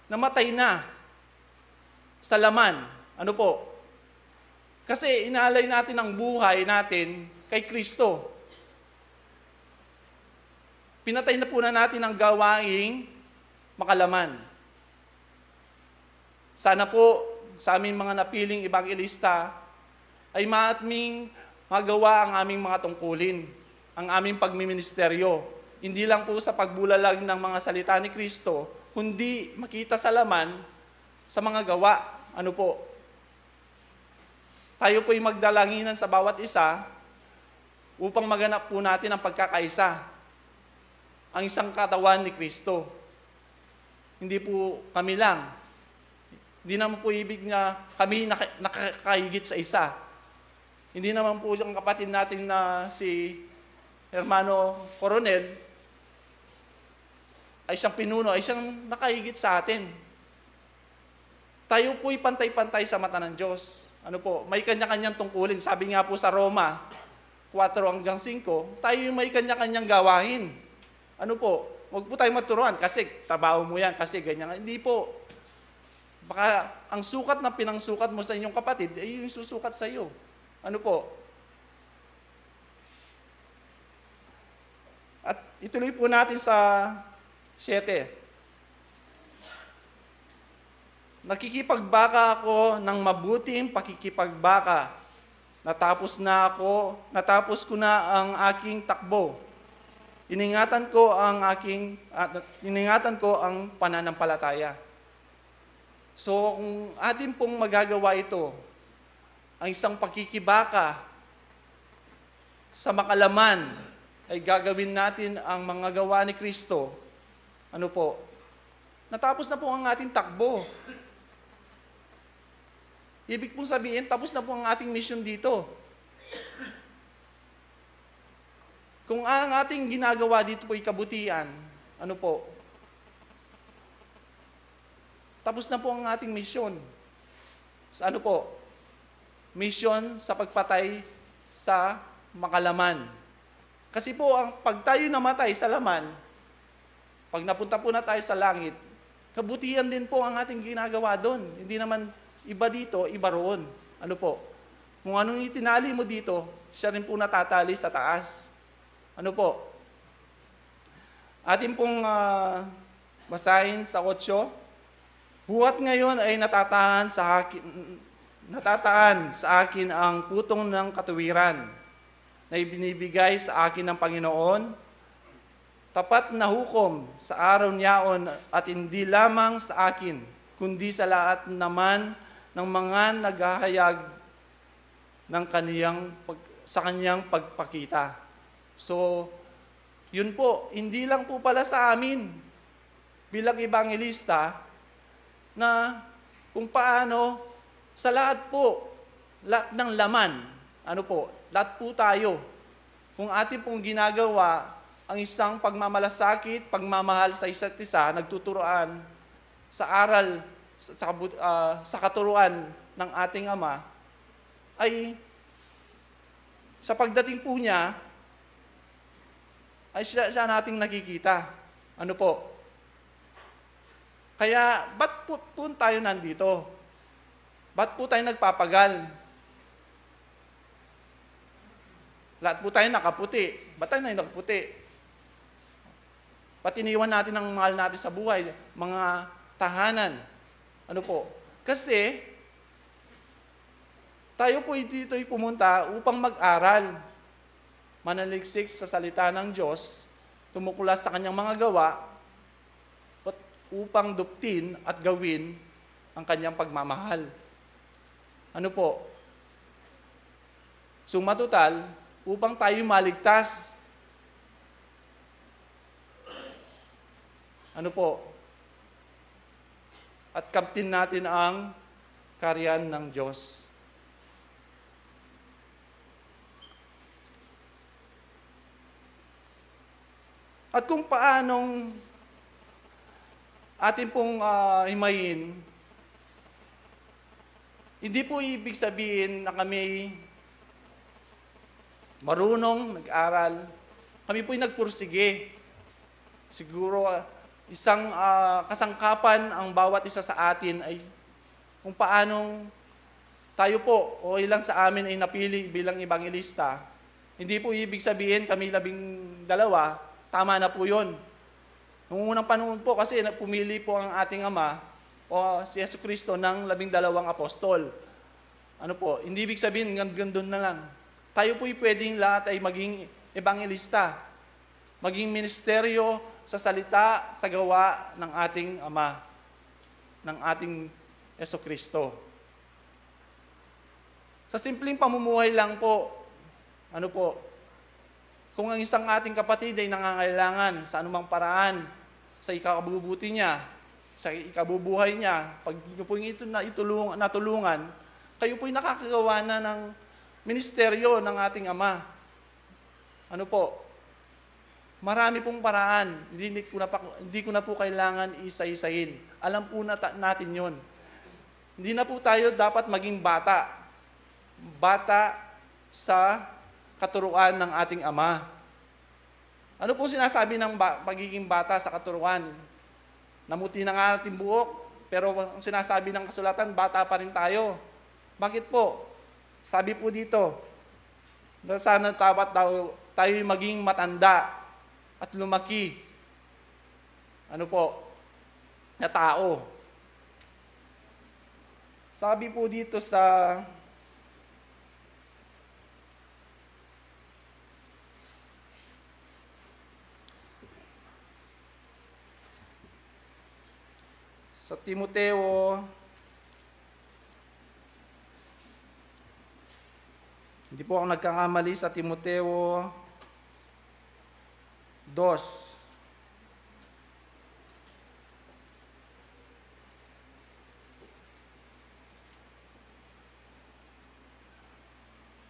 namatay na sa laman. Ano po? Kasi inaalay natin ang buhay natin kay Kristo. Pinatay na po natin ang gawaing makalaman. Sana po sa aming mga napiling ebanghelista ay maatming magawa ang aming mga tungkulin, ang aming pagmiministeryo. Hindi lang po sa pagbulalag ng mga salita ni Kristo, kundi makita sa laman sa mga gawa. Ano po? Tayo po'y magdalanginan sa bawat isa upang maganap po natin ang pagkakaisa. Ang isang katawan ni Kristo. Hindi po kami lang. Hindi naman po ibig na kami nakakahigit sa isa. Hindi naman po yung kapatid natin na si Hermano Coronel ay siyang pinuno, ay siyang nakahigit sa atin. Tayo po'y pantay-pantay sa mata ng Diyos. Ano po, may kanya-kanyang tungkulin. Sabi nga po sa Roma 4-5, tayo may kanya-kanyang gawain. Ano po, huwag po tayo maturuan kasi trabaho mo yan, kasi ganyan. Hindi po. Baka ang sukat na pinangsukat mo sa inyong kapatid, ay yung susukat sa iyo. Ano po? At ituloy po natin sa 7. Nakikipagbaka ako ng mabuting pakikipagbaka. Natapos ko na ang aking takbo. Iningatan ko ang pananampalataya. So, kung atin pong magagawa ito, ang isang pakikibaka sa makalaman, ay gagawin natin ang mga gawa ni Kristo. Ano po? Natapos na po ang ating takbo. Ibig pong sabihin, tapos na po ang ating mission dito. Kung ang ating ginagawa dito po ay kabutihan, ano po? Tapos na po ang ating mission. Sa ano po? Mission sa pagpatay sa makalaman. Kasi po, pag tayo namatay sa laman, pag napunta po na tayo sa langit, kabutihan din po ang ating ginagawa doon. Hindi naman iba dito, iba roon. Ano po? Kung anong itinali mo dito, siya rin po natatali sa taas. Ano po? Atin pong basahin sa 8. Buhat ngayon ay natataan sa akin ang putong ng katuwiran na ibinibigay sa akin ng Panginoon, tapat na hukom sa araw niyaon at hindi lamang sa akin, kundi sa lahat naman ng mga naghahayag ng sa kaniyang pagpakita. So, yun po, hindi lang po pala sa amin bilang ebanghelista na kung paano sa lahat po, lahat ng laman, ano po, lahat po tayo, kung atin pong ginagawa ang isang pagmamalasakit, pagmamahal sa isa't isa, nagtuturoan sa aral, sa katuruan ng ating Ama, ay sa pagdating po niya, ay siya nating nakikita. Ano po? Kaya, ba't po tayo nandito? Ba't po tayo nagpapagal? Lahat po tayo nakaputi. Ba't tayo nakaputi? Ba't iniwan natin ang mahal natin sa buhay? Mga tahanan. Ano po? Kasi, tayo po dito'y pumunta upang mag-aral, manaliksik sa salita ng Diyos, tumuklas sa kanyang mga gawa, at upang duptin at gawin ang kanyang pagmamahal. Ano po? Sumatotal, upang tayo maligtas. Ano po? At kamtin natin ang karyan ng Diyos. At kung paanong atin pong himayin, hindi po ibig sabihin na kami marunong, nag-aral, kami po'y nagpursige. Siguro isang kasangkapan ang bawat isa sa atin ay kung paanong tayo po o ilang sa amin ay napili bilang ebanghelista. Hindi po ibig sabihin kami 12, tama na po yun. Noong unang panahon po kasi pumili po ang ating Ama o si Jesucristo ng 12 apostol. Ano po, hindi ibig sabihin hanggang doon na lang. Tayo po'y pwedeng lahat ay maging ebanghelista, maging ministeryo sa salita, sa gawa ng ating Ama, ng ating Jesucristo. Sa simpleng pamumuhay lang po, kung ang isang ating kapatid ay nangangailangan sa anumang paraan, sa ikabubuti niya, sa ikabubuhay niya, pag niyo po ito natulungan, kayo po'y nakakagawa na ng ministeryo ng ating Ama. Marami pong paraan, hindi ko na po kailangan isa-isahin. Alam po natin yon. Hindi na po tayo dapat maging bata. Bata sa katuruan ng ating Ama. Ano po sinasabi ng pagiging bata sa katuruan? Namuti na nga ating buhok, pero ang sinasabi ng kasulatan, bata pa rin tayo. Bakit po? Sabi po dito, na sana dapat tayo maging matanda at lumaki. Na tao. Sabi po dito sa Timoteo, hindi po ako nagkakamali, sa Timoteo 2.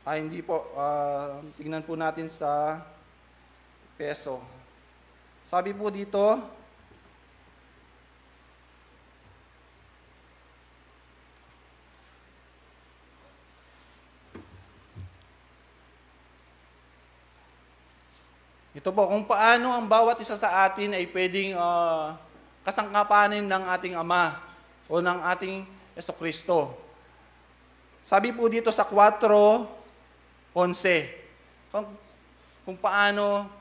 Hindi po. Tingnan po natin sa peso. Sabi po dito, ito po, kung paano ang bawat isa sa atin ay pwedeng kasangkapanin ng ating Ama o ng ating Jesucristo. Sabi po dito sa 4:11, kung paano,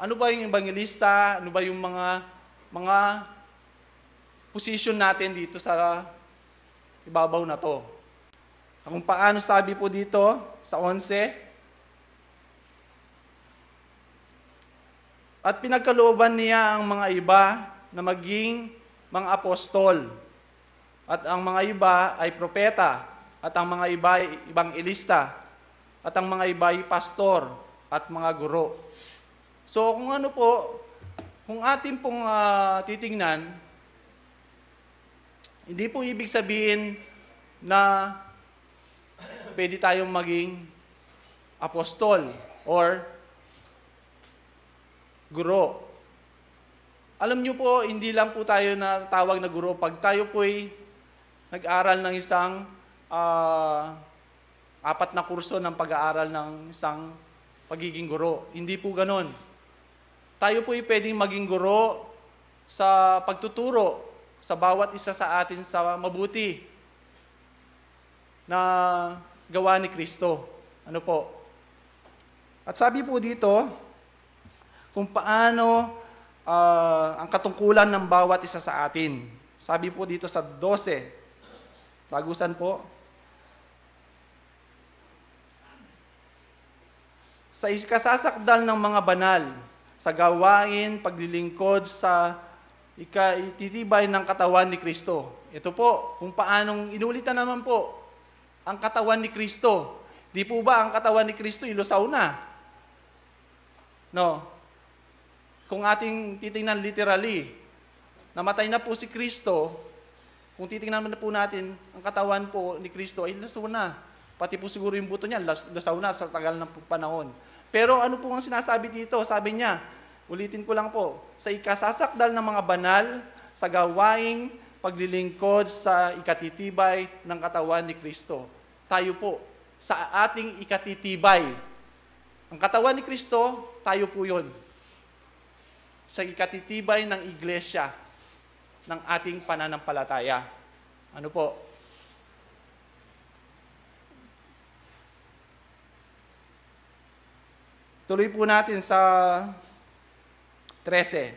ano ba yung evangelista, ano ba yung mga position natin dito sa ibabaw na to. Kung paano sabi po dito sa 11, at pinagkalooban niya ang mga iba na maging mga apostol. At ang mga iba ay propeta. At ang mga iba ay ebangelista. At ang mga iba ay pastor at mga guro. So kung atin pong titingnan, hindi po ibig sabihin na pwede tayong maging apostol or guro. Alam niyo po, hindi lang po tayo natawag na guro pag tayo po'y nag-aral ng isang 4 na kurso ng pag-aaral ng isang pagiging guro. Hindi po ganon. Tayo po'y pwedeng maging guro sa pagtuturo sa bawat isa sa atin sa mabuti na gawa ni Kristo. At sabi po dito, kung paano ang katungkulan ng bawat isa sa atin. Sabi po dito sa 12, tagusan po, sa ikasasakdal ng mga banal, sa gawain, paglilingkod, sa ikatitibay ng katawan ni Kristo. Ito po, kung paanong inulitan naman po, ang katawan ni Kristo. Di po ba ang katawan ni Kristo ilusaw na? No. Kung ating titingnan literally, namatay na po si Kristo, kung titingnan na po natin, ang katawan po ni Kristo ay lusaw na. Pati po siguro yung buto niya, lusaw na sa tagal ng panahon. Pero ano po ang sinasabi dito? Sabi niya, ulitin ko lang po, sa ikasasakdal ng mga banal, sa gawaing paglilingkod sa ikatitibay ng katawan ni Kristo. Tayo po, sa ating ikatitibay. Ang katawan ni Kristo, tayo po yun. Sa ikatitibay ng iglesia ng ating pananampalataya. Ano po? Tuloy po natin sa 13.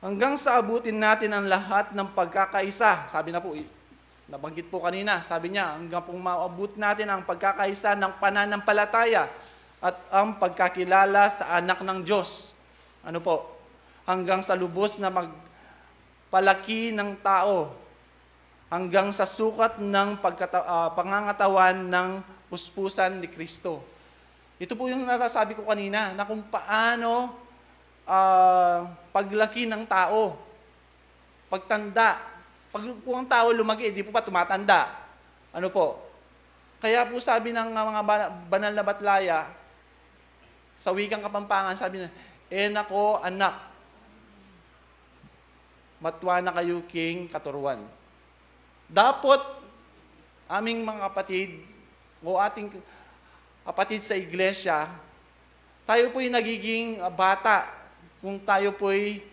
Hanggang sa abutin natin ang lahat ng pagkakaisa. Sabi na po, nabanggit po kanina, sabi niya, hanggang pong maabot natin ang pagkakaisa ng pananampalataya at ang pagkakilala sa anak ng Diyos. Ano po? hanggang sa lubos na magpalaki ng tao, hanggang sa sukat ng pangangatawan ng puspusan ni Kristo. Ito po yung nasasabi ko kanina, na kung paano paglaki ng tao, pagtanda. Pag po ang tao lumaki, di po pa tumatanda. Ano po? Kaya po sabi ng mga banal na batlaya, sa wikang Kapampangan, sabi na, nako anak, matwa na kayo king katuruan. Dapat aming mga kapatid o ating kapatid sa iglesia, tayo po'y nagiging bata kung tayo po'y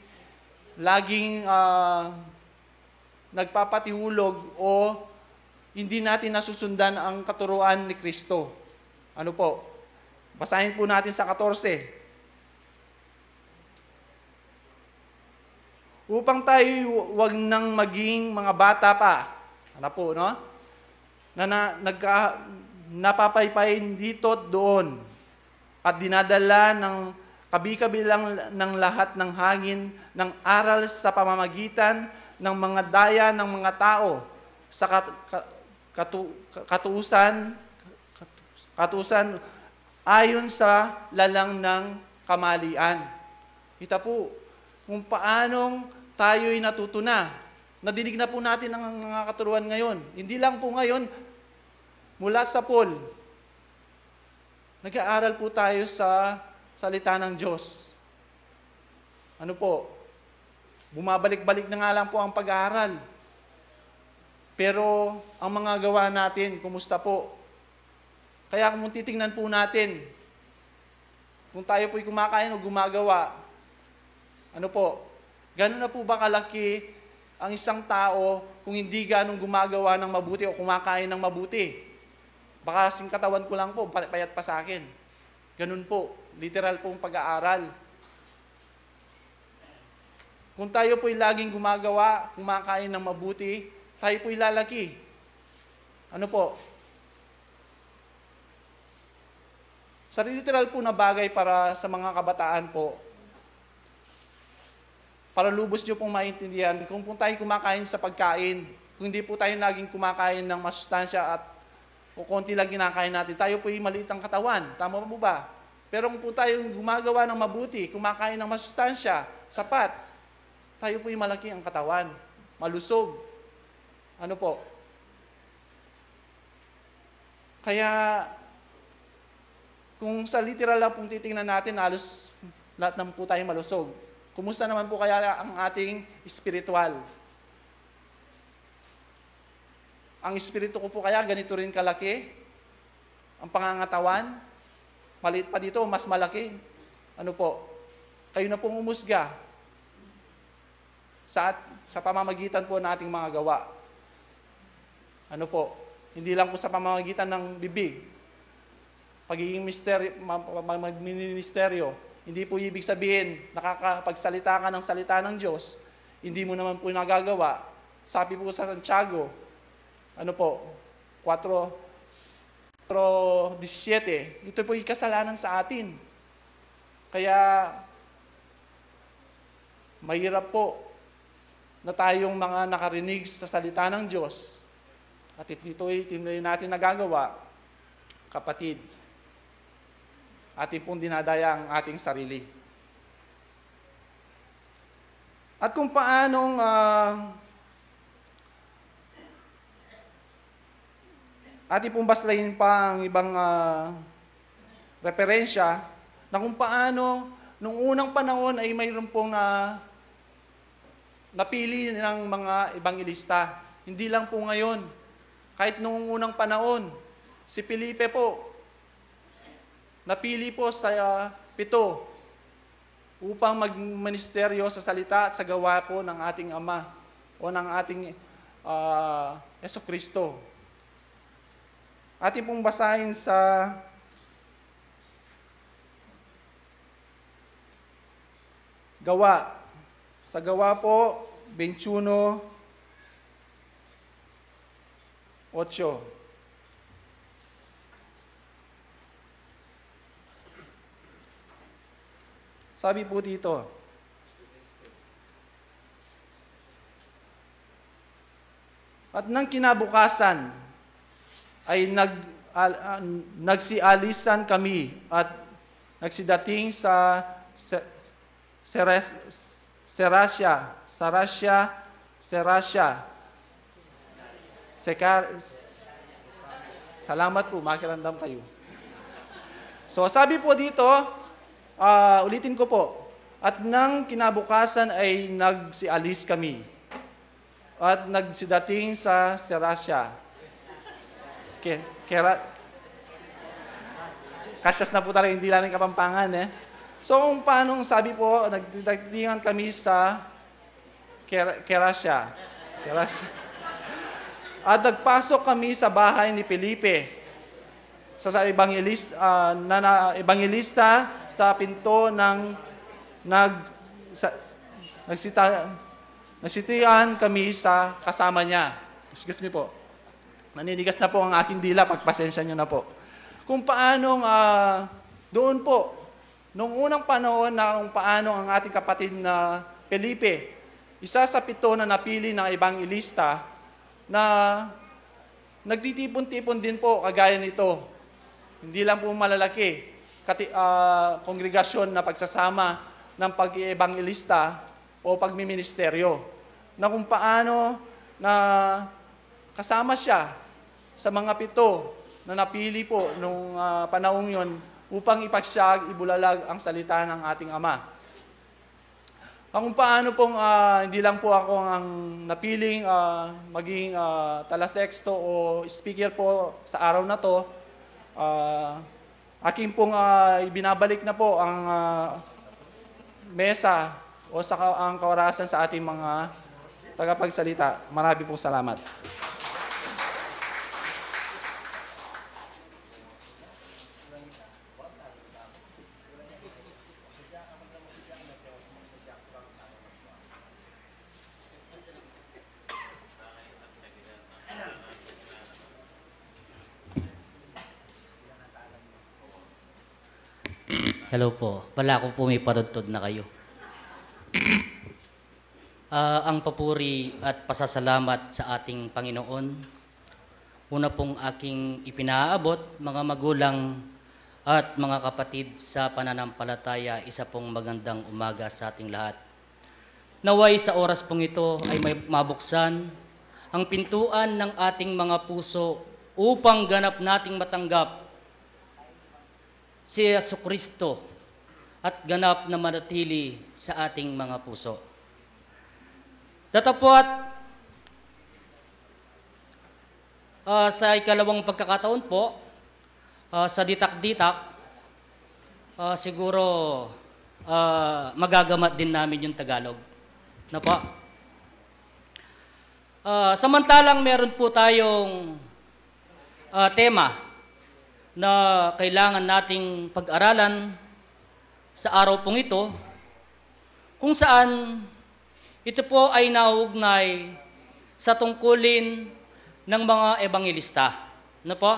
laging nagpapatihulog o hindi natin nasusundan ang katuruan ni Kristo. Ano po? Basahin po natin sa 14. Upang tayo wag nang maging mga bata pa. Ano po, no? Napapaypay dito at doon at dinadala ng kabi-kabilang ng lahat ng hangin ng aral sa pamamagitan ng mga daya ng mga tao sa katuusan ayon sa lalang ng kamalian. Kita po kung paanong tayo'y natuto na. Nadinig na po natin ang mga katuruan ngayon. Hindi lang po ngayon, mula sa Paul, nag-aaral po tayo sa salita ng Diyos. Ano po? Bumabalik-balik na nga lang po ang pag-aaral. Pero ang mga gawa natin, kumusta po? Kaya kung titingnan po natin, kung tayo po'y kumakain o gumagawa, ano po? Gano'n na po ba kalaki ang isang tao kung hindi ganong gumagawa ng mabuti o kumakain ng mabuti? Baka singkatawan ko lang po, payat pa sa akin. Ganun po, literal pong pag-aaral. Kung tayo po'y laging gumagawa, kumakain ng mabuti, tayo po'y lalaki. Ano po? Sa literal po na bagay para sa mga kabataan po, para lubos nyo pong maintindihan, kung po tayo kumakain sa pagkain, kung hindi po tayo laging kumakain ng masustansya at o konti lang kinakain natin, tayo po'y maliit ang katawan. Tama po ba? Pero kung po tayo gumagawa ng mabuti, kumakain ng masustansya, sapat, tayo po'y malaki ang katawan, malusog. Ano po? Kaya, kung sa literal lang pong titingnan natin, halos lahat naman po tayo malusog. Kumusta naman po kaya ang ating espiritual? Ang espiritu ko po kaya ganito rin kalaki? Ang pangangatawan? Maliit pa dito, mas malaki. Ano po? Kayo na pong umusga sa pamamagitan po nating mga gawa. Ano po? Hindi lang po sa pamamagitan ng bibig. Pagiging ministeryo, hindi po ibig sabihin nakakapagsalita ka ng salita ng Diyos, hindi mo naman po nagagawa. Sabi po sa Santiago, ano po, 4:17, ito po yung kasalanan sa atin. Kaya, mahirap po na tayong mga nakarinig sa salita ng Diyos at ito'y hindi natin nagagawa, kapatid. Ating pong dinadaya ang ating sarili. At kung paanong ating pong baslayin pa ang ibang referensya na kung paano nung unang panahon ay mayroon pong napili ng mga ebanghelista. Hindi lang po ngayon. Kahit nung unang panahon, si Felipe po, napili po sa 7 upang magministeryo sa salita at sa gawa po ng ating Ama o ng ating Jesucristo. Ating pong basahin sa Gawa. Sa Gawa po, 21:8. Sabi po dito, At nang kinabukasan ay nagsialisan kami at nagsidating sa Salamat po, makiramdam kayo. So sabi po dito, ulitin ko po, at nang kinabukasan ay nagsialis kami at nagsidating sa Serasya. Kasyas na po talaga, hindi lang Kapampangan So kung paano sabi po, nagdatingan kami sa Serasya. At nagpasok kami sa bahay ni Felipe, sa ebangelista sa pinto ng nagsitian kami sa kasama niya. Excuse me po. Naninigas na po ang aking dila, pagpasensya nyo na po. Kung paanong doon po, nung unang panahon na kung paano ang ating kapatid na Felipe, isa sa 7 na napili ng ebangelista, na nagtitipon-tipon din po kagaya nito. Hindi lang po malalaki, kongregasyon na pagsasama ng pag-ebangelista o pagmiministeryo. Na kung paano na kasama siya sa mga 7 na napili po nung panahong yon upang ipagsyag, ibulalag ang salita ng ating Ama. Kung paano pong hindi lang po ako ang napiling maging talasteksto o speaker po sa araw na to, aking pong ibinabalik na po ang mesa o ang kaorasan sa ating mga tagapagsalita. Marami pong salamat. Hello po. Wala ko po may parudtod na kayo. Ang papuri at pasasalamat sa ating Panginoon. Una pong aking ipinaabot, mga magulang at mga kapatid sa pananampalataya, isa pong magandang umaga sa ating lahat. Naway sa oras pong ito ay may mabuksan ang pintuan ng ating mga puso upang ganap nating matanggap si Jesucristo at ganap na manatili sa ating mga puso. Datapwat, sa ikalawang pagkakataon po, sa ditak-ditak, siguro magagamat din namin yung Tagalog. Na po? Samantalang meron po tayong tema na kailangan nating pag-aralan sa araw pong ito, kung saan ito po ay nauugnay sa tungkulin ng mga ebangelista. Ano po?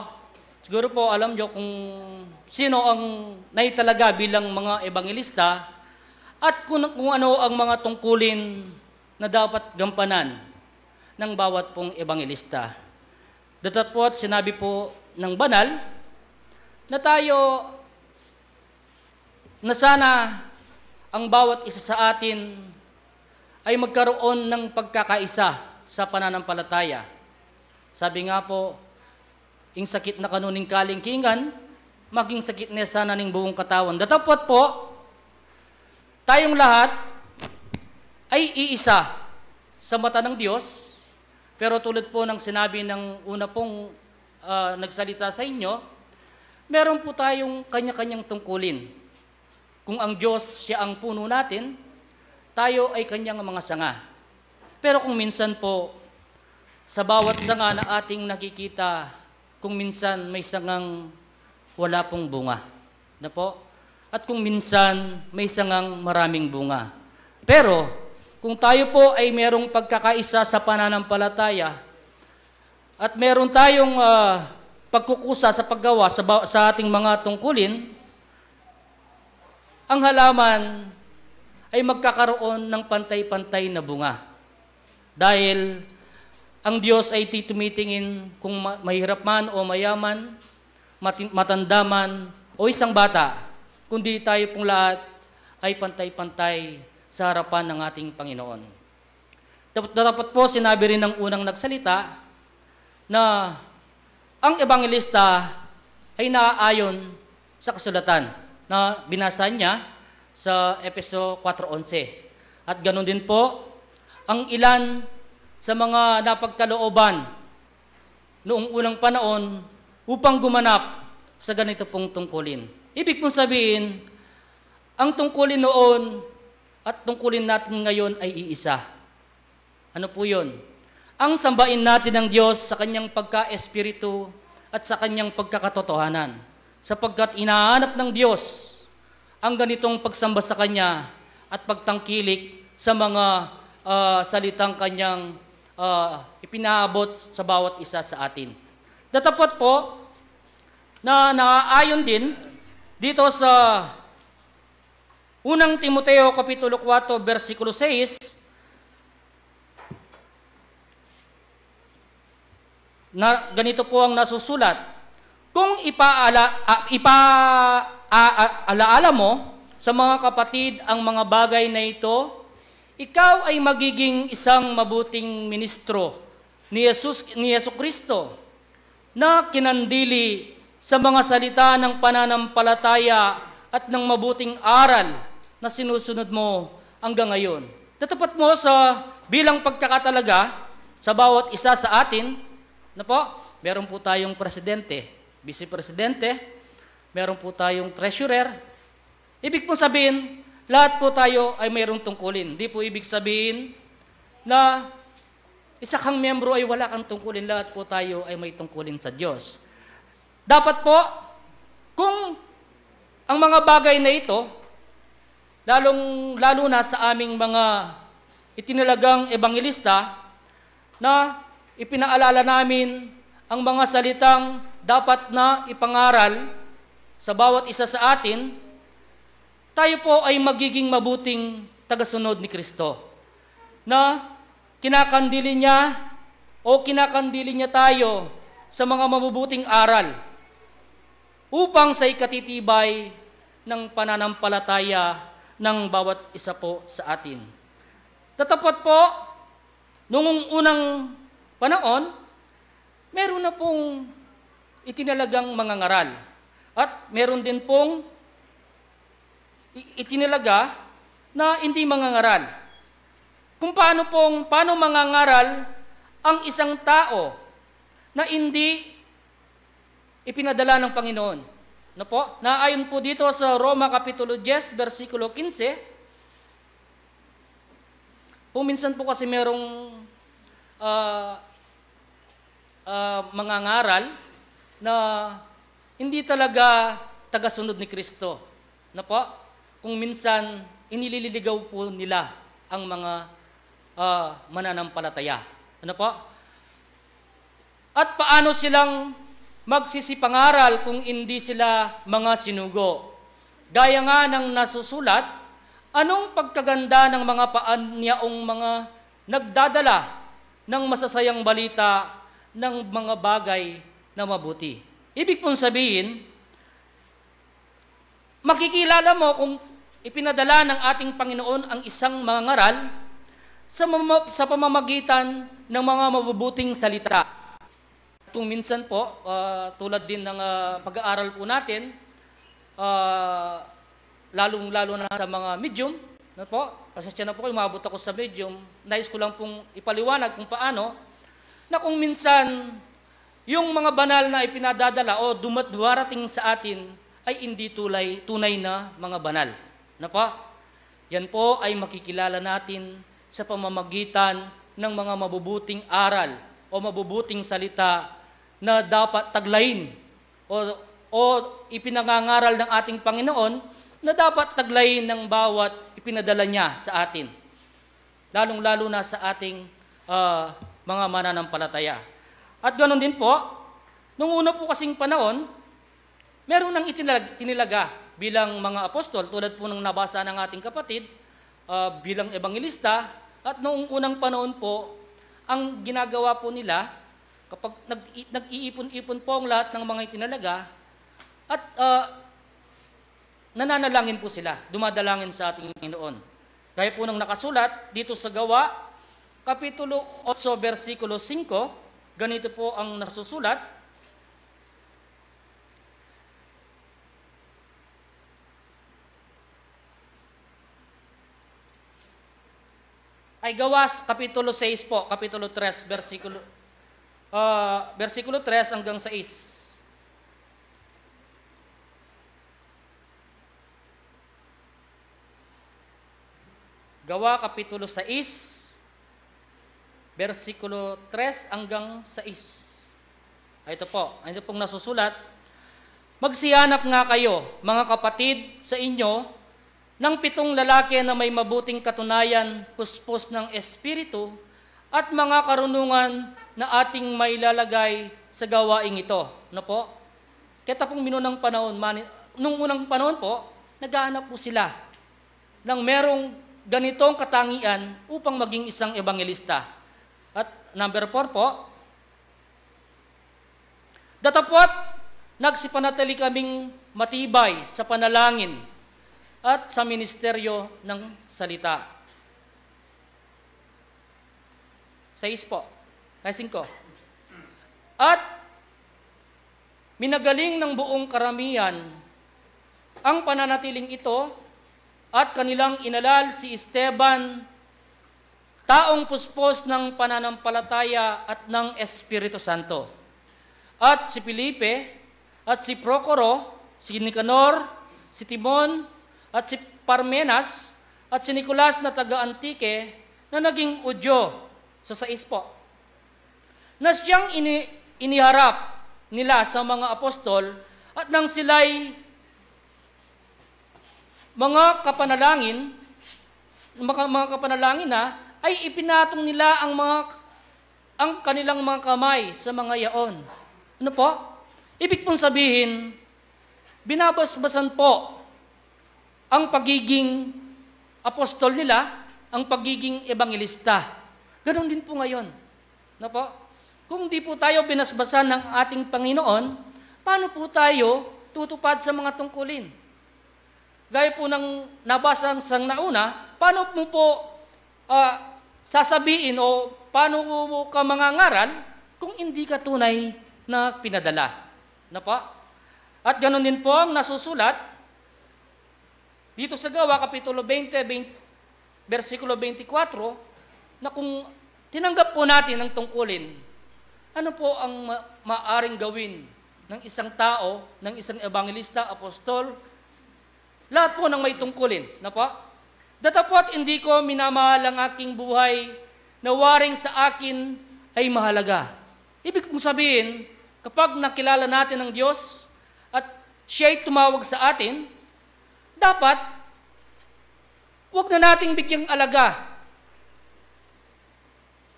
Siguro po alam nyo kung sino ang naitalaga bilang mga ebangelista at kung ano ang mga tungkulin na dapat gampanan ng bawat pong ebangelista. Datapot sinabi po ng banal na tayo, na sana ang bawat isa sa atin ay magkaroon ng pagkakaisa sa pananampalataya. Sabi nga po, ing sakit na kanuning kalingkingan, maging sakit na sana ning buong katawan. Datapot po, tayong lahat ay iisa sa mata ng Diyos, pero tulad po ng sinabi ng una pong nagsalita sa inyo, meron po tayong kanya-kanyang tungkulin. Kung ang Diyos siya ang puno natin, tayo ay kanyang mga sanga. Pero kung minsan po, sa bawat sanga na ating nakikita, kung minsan may sangang wala pong bunga. Na po? At kung minsan may sangang maraming bunga. Pero kung tayo po ay merong pagkakaisa sa pananampalataya at meron tayong pagkukusa sa paggawa sa ating mga tungkulin, ang halaman ay magkakaroon ng pantay-pantay na bunga. Dahil ang Diyos ay tumitingin kung mahirap man o mayaman, matanda man o isang bata, kundi tayo pong lahat ay pantay-pantay sa harapan ng ating Panginoon. Dapat po sinabi rin ng unang nagsalita na ang ebanghelista ay naaayon sa kasulatan na binasa niya sa Efeso 4:11. At ganoon din po ang ilan sa mga napagkalooban noong unang panahon upang gumanap sa ganito pong tungkulin. Ibig pong sabihin, ang tungkulin noon at tungkulin natin ngayon ay iisa. Ano po yun? Ang sambain natin ng Diyos sa kanyang pagka-espiritu at sa kanyang pagkakatotohanan. Sapagkat inahanap ng Diyos ang ganitong pagsamba sa Kanya at pagtangkilik sa mga salitang Kanyang ipinaabot sa bawat isa sa atin. Datapot po na naaayon din dito sa unang Timoteo Kapitulo 4, versikulo 6, na ganito po ang nasusulat. Kung ipaalaala mo sa mga kapatid ang mga bagay na ito, ikaw ay magiging isang mabuting ministro ni Yesu Kristo na kinandili sa mga salita ng pananampalataya at ng mabuting aral na sinusunod mo hanggang ngayon. Tatapat mo sa bilang pagkakatalaga sa bawat isa sa atin, na po, meron po tayong presidente, vice-presidente, meron po tayong treasurer. Ibig po sabihin, lahat po tayo ay mayroong tungkulin. Hindi po ibig sabihin na isa kang membro ay wala kang tungkulin. Lahat po tayo ay may tungkulin sa Diyos. Dapat po, kung ang mga bagay na ito, lalo na sa aming mga itinalagang ebanghelista, na ipinaalala namin ang mga salitang dapat na ipangaral sa bawat isa sa atin, tayo po ay magiging mabuting tagasunod ni Kristo na kinakandili niya tayo sa mga mabubuting aral upang sa ikatitibay ng pananampalataya ng bawat isa po sa atin. Tatapot po, noong unang panahon, meron na pong itinalagang mga ngaral. At meron din pong itinalaga na hindi mangangaral. Kung paano mangangaral ang isang tao na hindi ipinadala ng Panginoon. No po? Naayon po dito sa Roma Kapitulo 10, versikulo 15. Minsan po kasi merong mangangaral na hindi talaga tagasunod ni Kristo. Na po? Kung minsan inililigaw po nila ang mga mananampalataya. Ano po? At paano silang magsisipangaral kung hindi sila mga sinugo? Gaya nga ng nasusulat, anong pagkaganda ng mga paanyaong mga nagdadala ng masasayang balita ng mga bagay na mabuti. Ibig pong sabihin, makikilala mo kung ipinadala ng ating Panginoon ang isang mangangaral sa pamamagitan ng mga mabubuting salita. Kung minsan po, tulad din ng pag-aaral po natin, lalong-lalo na sa mga medium, na po, pasensya na po kayo, umabot ako sa medium, nais ko lang pong ipaliwanag kung paano, na kung minsan, yung mga banal na ipinadadala o dumarating sa atin ay hindi tunay na mga banal. Na po? Yan po ay makikilala natin sa pamamagitan ng mga mabubuting aral o mabubuting salita na dapat taglayin o ipinangangaral ng ating Panginoon na dapat taglayin ng bawat ipinadala niya sa atin. Lalong-lalo na sa ating mga mananampalataya. At ganoon din po, nung una po kasing panahon, meron nang itinilaga bilang mga apostol, tulad po ng nabasa ng ating kapatid, bilang ebanghelista, at noong unang panahon po, ang ginagawa po nila, kapag nag-iipon-ipon po ang lahat ng mga itinalaga, at nananalangin po sila, dumadalangin sa ating Panginoon. Gaya po ng nakasulat dito sa Gawa, Kapitulo 8, versikulo 5, ganito po ang nasusulat, ay Gawas, Kapitulo 6 po, Kapitulo 3, versikulo 3 hanggang 6. Gawa, Kapitulo 6, versikulo 3 hanggang 6. Ito pong nasusulat, magsihanap nga kayo, mga kapatid, sa inyo, ng 7 lalaki na may mabuting katunayan, puspos ng Espiritu, at mga karunungan na ating may lalagay sa gawaing ito. Ano po? Kaya pong minunang panahon, nung unang panahon po, naghahanap po sila ng merong ganitong katangian upang maging isang ebanghelista. At number 4 po, datapwat nagsipanatili kaming matibay sa panalangin at sa ministeryo ng salita. 6 po, 5. At minagaling ng buong karamihan ang pananatiling ito at kanilang inalal si Esteban, taong puspos ng pananampalataya at ng Espiritu Santo. At si Felipe, at si Procoro, si Nicanor, si Timon, at si Parmenas, at si Nicolas na taga-Antique, na naging udyo sa 6 po. Na siyang iniharap nila sa mga apostol, at nang sila'y mga kapanalangin na, ay ipinatong nila ang kanilang mga kamay sa mga yaon. Ano po? Ibig pong sabihin, binabasbasan po ang pagiging apostol nila, ang pagiging ebanghelista. Ganon din po ngayon. Ano po? Kung di po tayo binasbasan ng ating Panginoon, paano po tayo tutupad sa mga tungkulin? Gaya po ng nabasa sa nauna, paano mo po sasabihin o paano mo ka mangangaral kung hindi ka tunay na pinadala? Na po? At ganoon din po ang nasusulat dito sa Gawa, Kapitulo 20, versikulo 24, na kung tinanggap po natin ang tungkulin, ano po ang maaring gawin ng isang tao, ng isang ebanghelista, apostol, lahat po ng may tungkulin. Na po? Datapwat hindi ko minamahal ang aking buhay na waring sa akin ay mahalaga. Ibig kong sabihin, kapag nakilala natin ang Diyos at siya'y tumawag sa atin, dapat huwag na nating bigyang alaga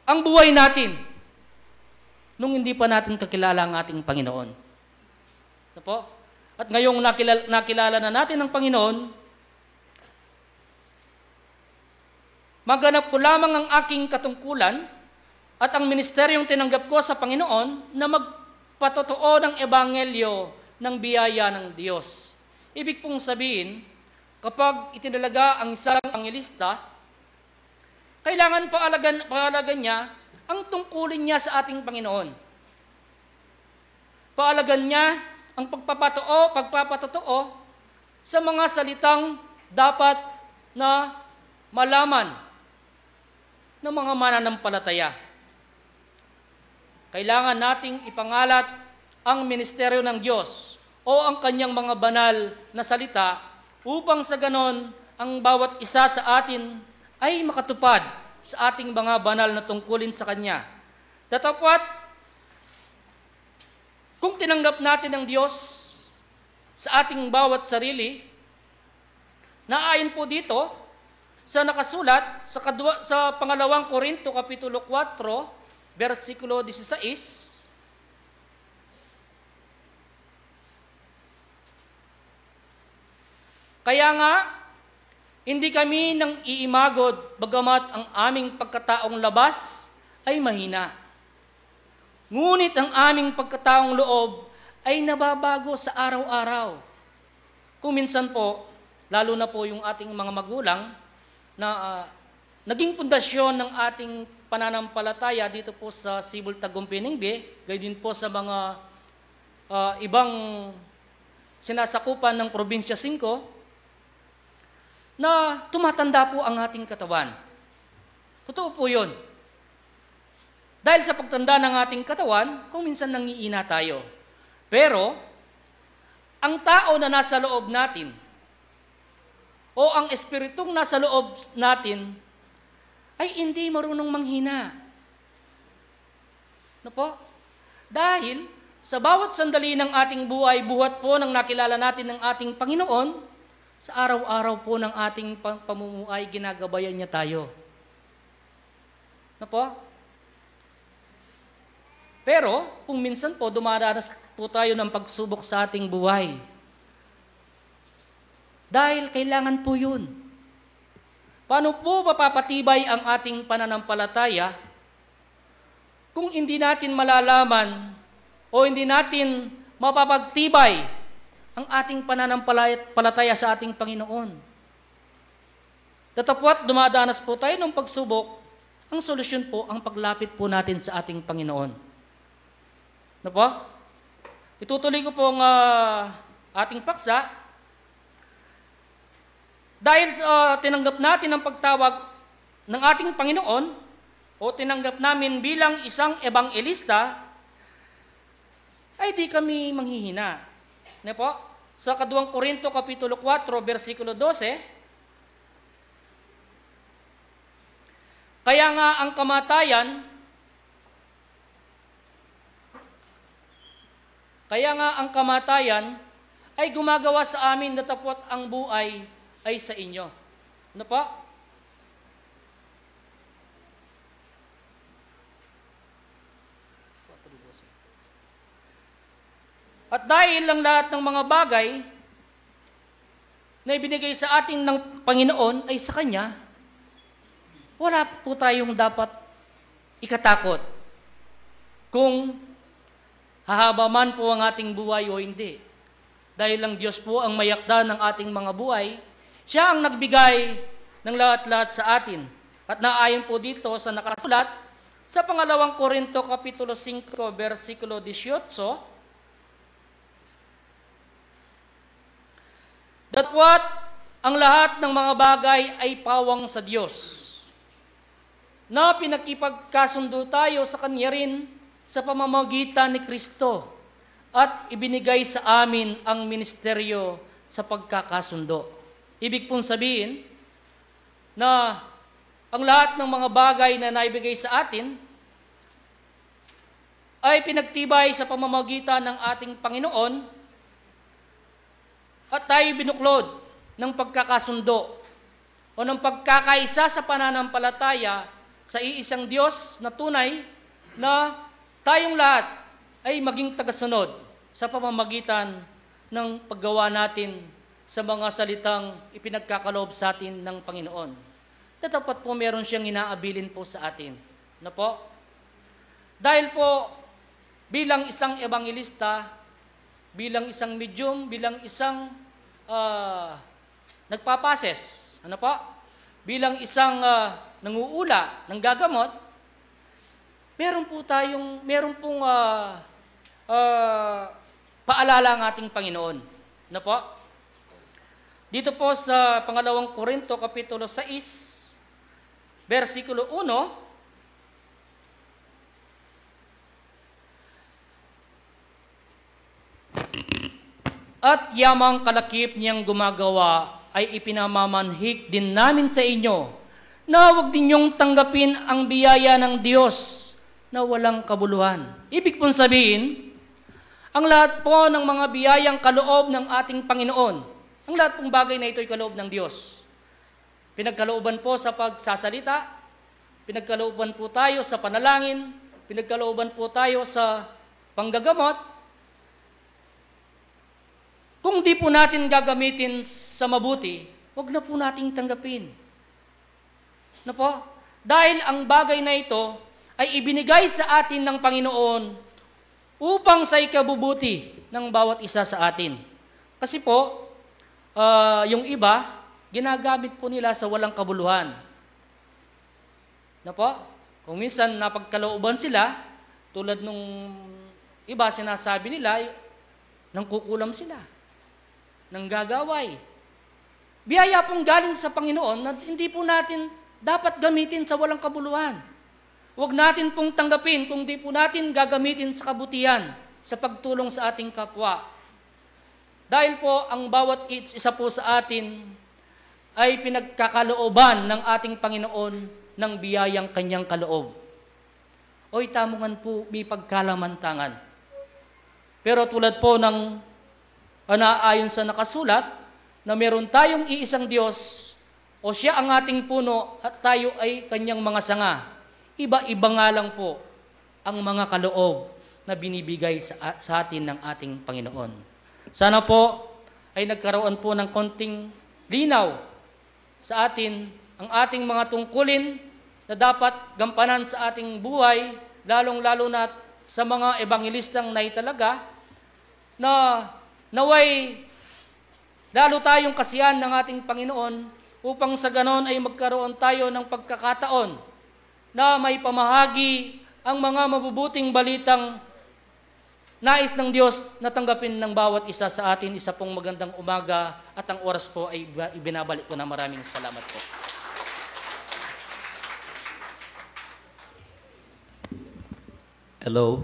ang buhay natin nung hindi pa natin kakilala ang ating Panginoon. Na po? At ngayong nakilala na natin ang Panginoon, maganap ko lamang ang aking katungkulan at ang ministeryong tinanggap ko sa Panginoon na magpatotoo ng ebanghelyo ng biyaya ng Diyos. Ibig pong sabihin, kapag itinalaga ang isang ebanghelista, kailangan paalagan niya ang tungkulin niya sa ating Panginoon. Paalagan niya ang pagpapatotoo sa mga salitang dapat na malaman ng mga mananampalataya. Kailangan nating ipangalat ang ministeryo ng Diyos o ang kanyang mga banal na salita upang sa ganon ang bawat isa sa atin ay makatupad sa ating mga banal na tungkulin sa Kanya. Datapwat, kung tinanggap natin ang Diyos sa ating bawat sarili, naayon po dito sa nakasulat sa pangalawang Korinto, Kapitulo 4, versikulo 16, kaya nga, hindi kami nang iimagod bagamat ang aming pagkataong labas ay mahina. Ngunit ang aming pagkataong loob ay nababago sa araw-araw. Kung minsan po, lalo na po yung ating mga magulang na naging pundasyon ng ating pananampalataya dito po sa Sibol Tagumpay Ningbe, gayon din po sa mga ibang sinasakupan ng Probinsya 5, na tumatanda po ang ating katawan. Totoo po yun. Dahil sa pagtanda ng ating katawan, kung minsan nangiina tayo. Pero, ang tao na nasa loob natin, o ang espiritong nasa loob natin, ay hindi marunong manghina. Ano po? Dahil, sa bawat sandali ng ating buhay, buhat po nang nakilala natin ng ating Panginoon, sa araw-araw po ng ating pamumuhay, ginagabayan niya tayo. Ano po? Pero, kung minsan po, dumaranas po tayo ng pagsubok sa ating buhay. Dahil kailangan po yun. Paano po mapapatibay ang ating pananampalataya kung hindi natin malalaman o hindi natin mapapagtibay ang ating pananampalataya sa ating Panginoon? Datapwat dumadanas po tayo ng pagsubok, ang solusyon po ang paglapit po natin sa ating Panginoon. Ano po? Itutuloy ko po ang ating paksa. Dahil tinanggap natin ang pagtawag ng ating Panginoon o tinanggap namin bilang isang ebanghelista, ay di kami manghihina. Ano po? Sa 2 Korinto Kapitulo 4, versikulo 12, kaya nga ang kamatayan ay gumagawa sa amin datapwat ang buhay ay sa inyo. Ano po? At dahil ang lahat ng mga bagay na ibinigay sa atin ng Panginoon ay sa Kanya, wala po tayong dapat ikatakot kung hahaba man po ang ating buhay o hindi. Dahil lang Diyos po ang mayakda ng ating mga buhay, Siya ang nagbigay ng lahat-lahat sa atin. At naayon po dito sa nakasulat sa 2 Korinto Kapitulo 5, versikulo 18, datapwat ang lahat ng mga bagay ay pawang sa Diyos, na pinakipagkasundo tayo sa Kanya rin sa pamamagitan ni Kristo at ibinigay sa amin ang ministeryo sa pagkakasundo. Ibig pong sabihin na ang lahat ng mga bagay na naibigay sa atin ay pinagtibay sa pamamagitan ng ating Panginoon at tayo binuklod ng pagkakasundo o ng pagkakaisa sa pananampalataya sa iisang Diyos na tunay na tayong lahat ay maging tagasunod sa pamamagitan ng paggawa natin sa mga salitang ipinagkakaloob sa atin ng Panginoon. Dapat po meron siyang inaabilin po sa atin. Na po? Dahil po bilang isang ebanghelista, bilang isang medium, bilang isang nagpapases, ano po? Bilang isang nanguula ng gagamot, meron pong paalala ang ating Panginoon. Ano po? Dito po sa 2 Korinto Kapitulo 6, versikulo 1, at yamang kalakip niyang gumagawa ay ipinamamanhik din namin sa inyo na huwag ninyong tanggapin ang biyaya ng Diyos na walang kabuluhan. Ibig pong sabihin, ang lahat po ng mga biyayang kaloob ng ating Panginoon, ang lahat pong bagay na ito ay kaloob ng Diyos. Pinagkalooban po sa pagsasalita, pinagkalooban po tayo sa panalangin, pinagkalooban po tayo sa panggagamot. Kung di po natin gagamitin sa mabuti, huwag na po nating tanggapin. Na po? Dahil ang bagay na ito ay ibinigay sa atin ng Panginoon upang sa ikabubuti ng bawat isa sa atin. Kasi po, yung iba, ginagamit po nila sa walang kabuluhan. Na po, kung minsan napagkalooban sila, tulad nung iba, sinasabi nila, nang kukulam sila, nang gagaway. Biyaya pong galing sa Panginoon na hindi po natin dapat gamitin sa walang kabuluhan. Huwag natin pong tanggapin kung di po natin gagamitin sa kabutihan, sa pagtulong sa ating kapwa. Dahil po, ang bawat isa po sa atin ay pinagkakalooban ng ating Panginoon ng biyayang kanyang kaloob. Oy, tamungan po, may pagkalamantangan. Pero tulad po ng naayon sa nakasulat, na meron tayong iisang Diyos, o siya ang ating puno at tayo ay kanyang mga sanga. Iba-iba nga lang po ang mga kaloob na binibigay sa atin ng ating Panginoon. Sana po ay nagkaroon po ng konting linaw sa atin ang ating mga tungkulin na dapat gampanan sa ating buhay, lalong-lalo na sa mga ebanghelistang naitalaga, na naway lalo tayong kasiyahan ng ating Panginoon upang sa ganon ay magkaroon tayo ng pagkakataon na may pamahagi ang mga mabubuting balitang nais ng Diyos na tanggapin ng bawat isa sa atin. Isa pong magandang umaga at ang oras po ay ibinabalik ko na. Maraming salamat po. Hello.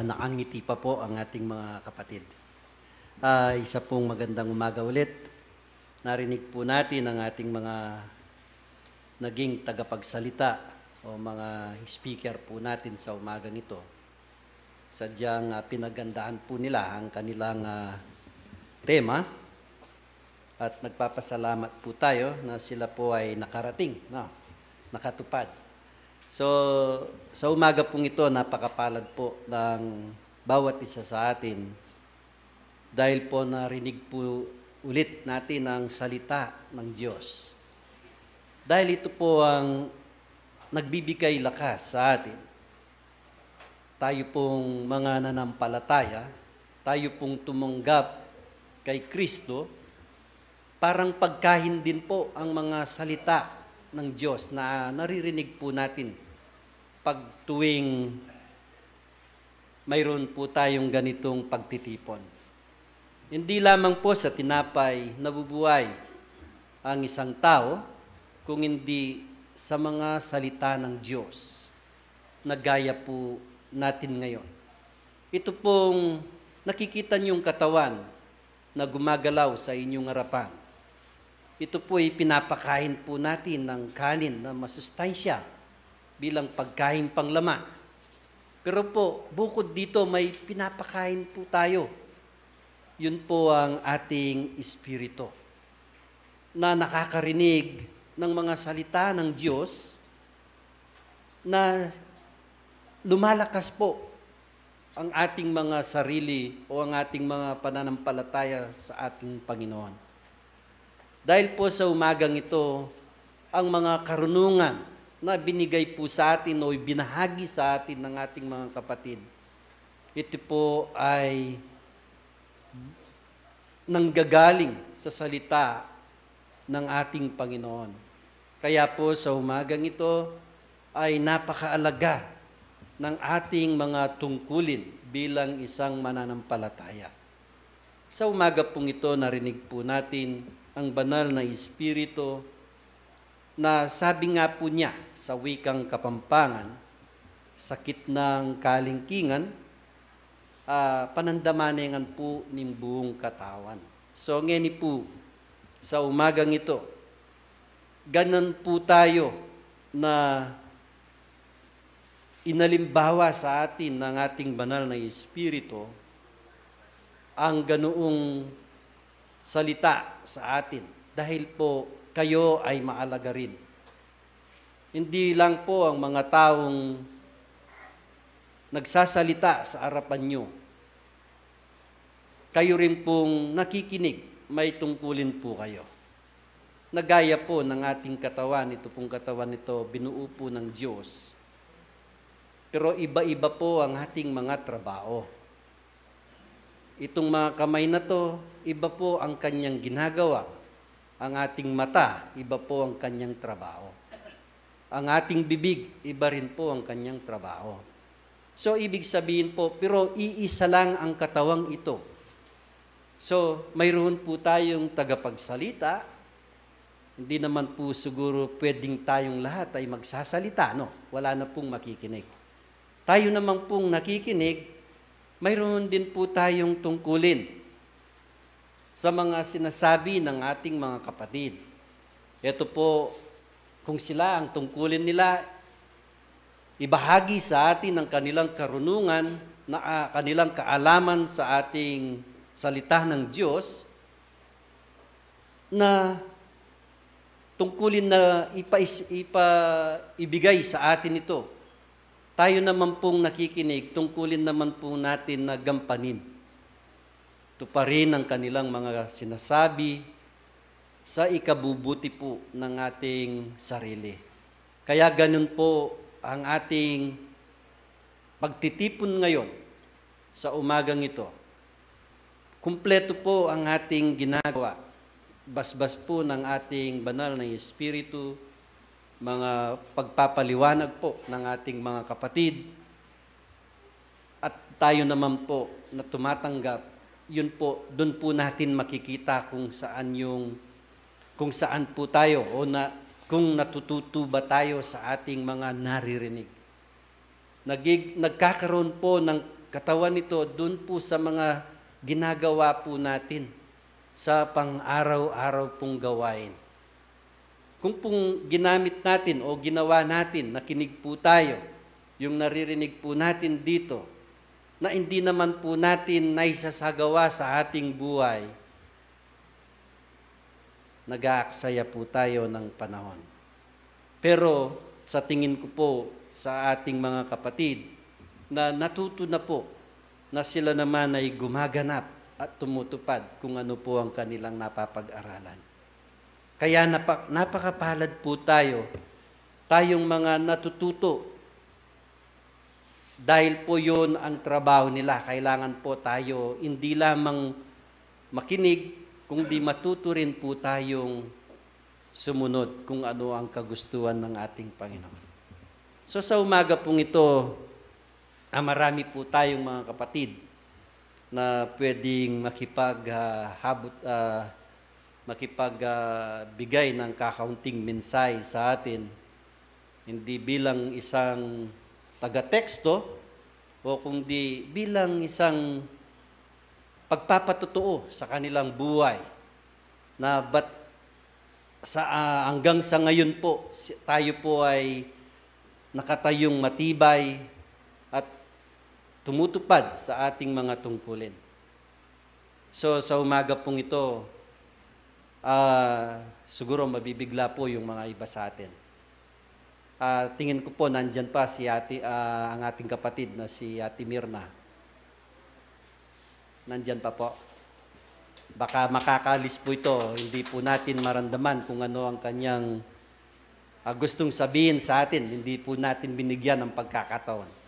Nakangiti pa po ang ating mga kapatid. Isa pong magandang umaga ulit. Narinig po natin ang ating mga naging tagapagsalita o mga speaker po natin sa umagang ito. Sadyang pinagandahan po nila ang kanilang tema at nagpapasalamat po tayo na sila po ay nakarating, nakatupad. So, sa umaga pong ito, napakapalad po ng bawat isa sa atin dahil po narinig po ulit natin ang salita ng Diyos. Dahil ito po ang nagbibigay lakas sa atin. Tayo pong mga nanampalataya, tayo pong tumanggap kay Kristo, parang pagkain din po ang mga salita ng Diyos na naririnig po natin pag tuwing mayroon po tayong ganitong pagtitipon. Hindi lamang po sa tinapay nabubuhay ang isang tao, kung hindi sa mga salita ng Diyos na gaya po natin ngayon. Ito pong nakikita niyong katawan na gumagalaw sa inyong harapan. Ito po ay pinapakain po natin ng kanin na masustansya bilang pagkain panglaman. Pero po, bukod dito may pinapakain po tayo. Yun po ang ating espiritu na nakakarinig ng mga salita ng Diyos na lumalakas po ang ating mga sarili o ang ating mga pananampalataya sa ating Panginoon. Dahil po sa umagang ito, ang mga karunungan na binigay po sa atin o binahagi sa atin ng ating mga kapatid, ito po ay nanggagaling sa salita ng ating Panginoon. Kaya po sa umagang ito ay napakaalaga ng ating mga tungkulin bilang isang mananampalataya. Sa umaga pong ito, narinig po natin ang banal na Espiritu na sabi nga po niya sa wikang Kapampangan, sakit ng kalingkingan, panandamaningan po ng buong katawan. So ngayon po, sa umagang ito, ganon po tayo na inalimbawa sa atin ng ating banal na Espiritu ang ganoong salita sa atin. Dahil po kayo ay maalaga rin. Hindi lang po ang mga taong nagsasalita sa harapan nyo. Kayo rin pong nakikinig, may tungkulin po kayo. na gaya po ng ating katawan. Ito pong katawan nito, binuo po ng Diyos. Pero iba-iba po ang ating mga trabaho. Itong mga kamay na to, iba po ang kanyang ginagawa. Ang ating mata, iba po ang kanyang trabaho. Ang ating bibig, iba rin po ang kanyang trabaho. So, ibig sabihin po, pero iisa lang ang katawang ito. So, mayroon po tayong tagapagsalita. Hindi naman po siguro pwedeng tayong lahat ay magsasalita, no? Wala na pong makikinig. Tayo naman pong nakikinig, mayroon din po tayong tungkulin sa mga sinasabi ng ating mga kapatid. Ito po, kung sila ang tungkulin nila, ibahagi sa atin ang kanilang karunungan, kanilang kaalaman sa ating salita ng Diyos, na tungkulin na ibigay sa atin ito. Tayo naman pong nakikinig, tungkulin naman po natin na gampanin. Ito pa rin ang kanilang mga sinasabi sa ikabubuti po ng ating sarili. Kaya ganun po ang ating pagtitipon ngayon sa umagang ito. Kumpleto po ang ating ginagawa. Basbas po ng ating banal na Espiritu, mga pagpapaliwanag po ng ating mga kapatid, at tayo naman po na tumatanggap, yun po, doon po natin makikita kung saan po tayo o kung natututo ba tayo sa ating mga naririnig. Nagkakaroon po ng katawan nito doon po sa mga ginagawa po natin sa pang-araw-araw pong gawain. Kung pong ginamit natin o ginawa natin, nakinig po tayo, yung naririnig po natin dito, na hindi naman po natin naisasagawa sa ating buhay, nag-aaksaya po tayo ng panahon. Pero sa tingin ko po sa ating mga kapatid, na natuto na po na sila naman ay gumaganap at tumutupad kung ano po ang kanilang napapag-aralan. Kaya napakapalad po tayo, tayong mga natututo. Dahil po yun ang trabaho nila. Kailangan po tayo hindi lamang makinig, kundi matuto rin po tayong sumunod kung ano ang kagustuhan ng ating Panginoon. So sa umaga pong ito, marami po tayong mga kapatid na pwedeng makipagbigay ng kakaunting mensahe sa atin, hindi bilang isang taga-teksto o kundi bilang isang pagpapatotoo sa kanilang buhay na hanggang sa ngayon po tayo po ay nakatayong matibay at tumutupad sa ating mga tungkulin. So sa umaga pong ito, siguro mabibigla po yung mga iba sa atin. Tingin ko po nandyan pa ang ating kapatid na si Ate Mirna. Nandyan pa po. Baka makakalis po ito, hindi po natin maramdaman kung ano ang kanyang gustong sabihin sa atin, hindi po natin binigyan ng pagkakataon.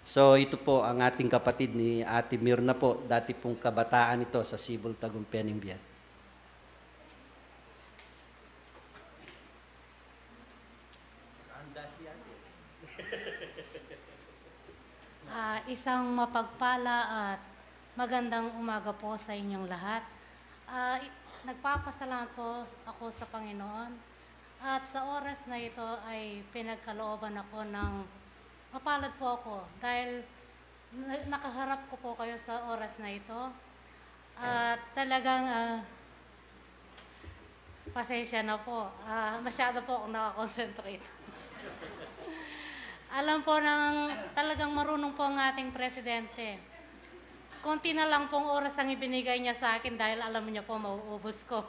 So ito po ang ating kapatid ni Ate Mirna po, dati pong kabataan ito sa Sibol Tagum Peningbian. Isang mapagpala at magandang umaga po sa inyong lahat. Nagpapasalamat po ako sa Panginoon at sa oras na ito ay pinagkalooban ako ng mapalad po ako dahil nakaharap ko po kayo sa oras na ito at talagang pasensya na po. Masyado po akong nakakonsentrate. Alam po talagang marunong po ang ating presidente. Konti na lang pong oras ang ibinigay niya sa akin dahil alam niya po mauubos ko.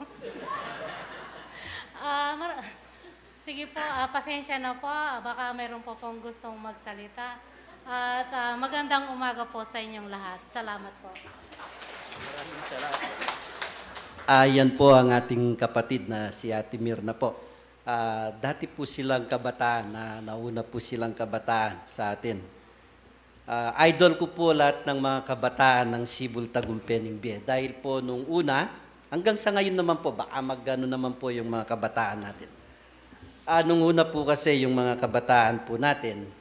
Sige po, pasensya na po. Baka mayroon po pong gustong magsalita. At magandang umaga po sa inyong lahat. Salamat po. Maraming salamat. Yan po ang ating kapatid na si Ate Mirna po. Dati po silang kabataan, nauna po silang kabataan sa atin. Idol ko po lahat ng mga kabataan ng Sibul Tagumpay Bie. Dahil po nung una, hanggang sa ngayon naman po, baka magano naman po yung mga kabataan natin. Nung una po kasi yung mga kabataan po natin,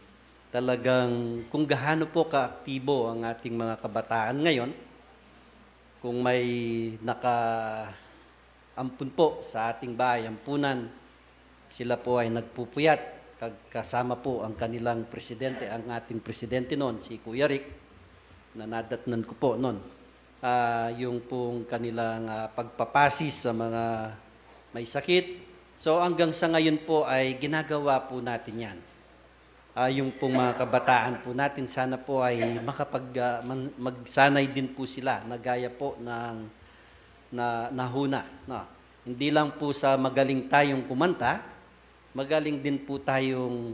talagang kung gaano po kaaktibo ang ating mga kabataan ngayon, kung may naka-ampun po sa ating bahay, ampunan, sila po ay nagpupuyat, kasama po ang kanilang presidente, ang ating presidente noon, si Kuya Rick, na nadatnan ko po noon. Yung pong kanilang pagpapasis sa mga may sakit. So hanggang sa ngayon po ay ginagawa po natin yan. Yung pong mga kabataan po natin, sana po ay magsanay din po sila na gaya po ng nahuna. No? Hindi lang po sa magaling tayong kumanta, magaling din po tayong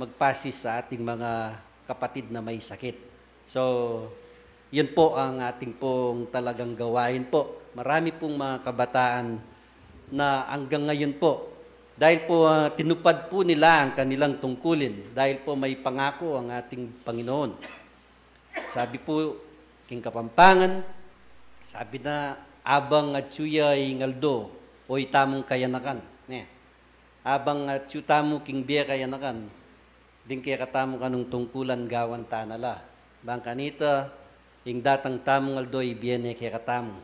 magpasis sa ating mga kapatid na may sakit. So, yun po ang ating pong talagang gawain po. Marami pong mga kabataan na hanggang ngayon po, dahil po tinupad po nila ang kanilang tungkulin, dahil po may pangako ang ating Panginoon. Sabi po, King Kapampangan, sabi na, abang at suya ingaldo, oy tamong kayanakan. Abang at tamo King Bia kayanakan, din kaya katamo kanong tungkulan gawan tanala. Bang kanita, yung datang tamong aldo, ibiene kaya katamo.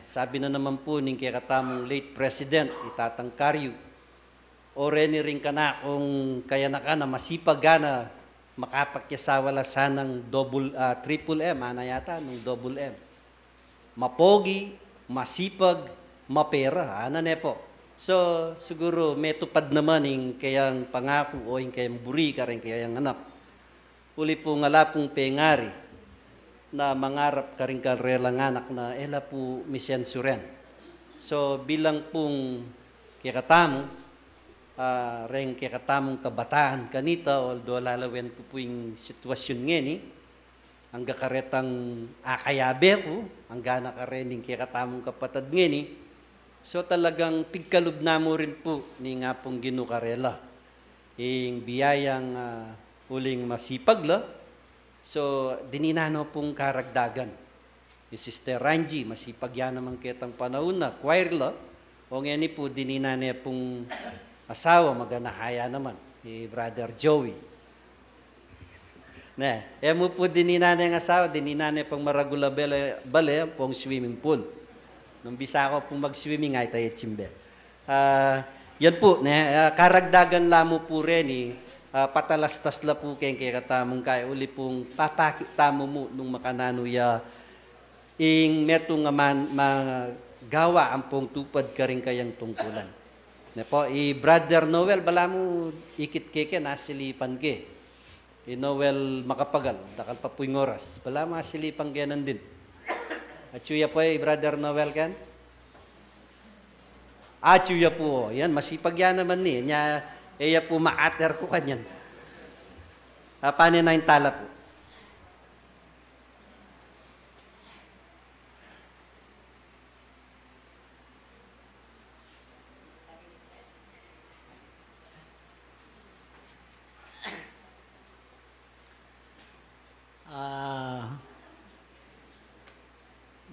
Sabi na naman po ning kaya katamong late President, Itatang Karyo, o reni rin ka na kung kaya na ka na masipag ka na makapakyasawala sanang triple M, yata, nung double M. Mapogi, masipag, mapera, po. So, siguro may tupad naman yung kayang pangako o yung kayang buri ka rin kayang anak. Uli po nga pong pengari na mangarap ka rin karelang anak na ela po misyensuren. So, bilang pong kikatamo, rin kikatamong kabataan kanita, although lalawen po yung sitwasyon ngeni, ang gakaretang akayabe ko, ang gana ka rin yung kikatamong kapatad ngeni, so talagang pigkalub na mo rin po ni nga pong ginukarela. Yung biyayang uling masipag la, so dininano pong karagdagan. Yung Sister Ranji, masipag yan naman kitang panahon na, choir la, o ngeni po dininane pong asawa, maganahaya naman, ni Brother Joey. Mo po dininane ang asawa, dininane pang maragula bale, pong swimming pool. Nung bisa ko pong mag-swimming, ay tayo tsimbe. Yan po, karagdagan lamo po rin, patalastas la po kaya katamong kaya uli pong papakitamo mo nung makananuya, ing metong gawa ang pong tupad ka rin kayang tungkulan. Po, Brother Noel, bala mo ikit keke, nasilipan ke. Noel makapagal, dakal pa po yung oras. Bala mo nasilipan kenan din. At suya po, Brother Noel kan? Suya po, yan, masipag yan naman ni. Iya po maater ko kanyan. Paano na yung tala po?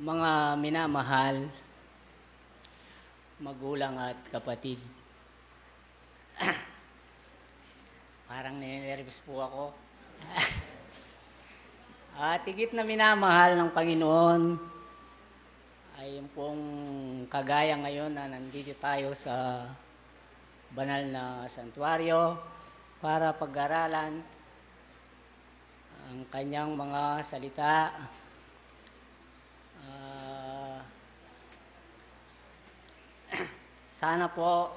Mga minamahal, magulang at kapatid, parang ninervous po ako. Tigit na minamahal ng Panginoon ay yung pong kagaya ngayon na nandito tayo sa banal na santuaryo para pag-aralan ang kanyang mga salita. Sana po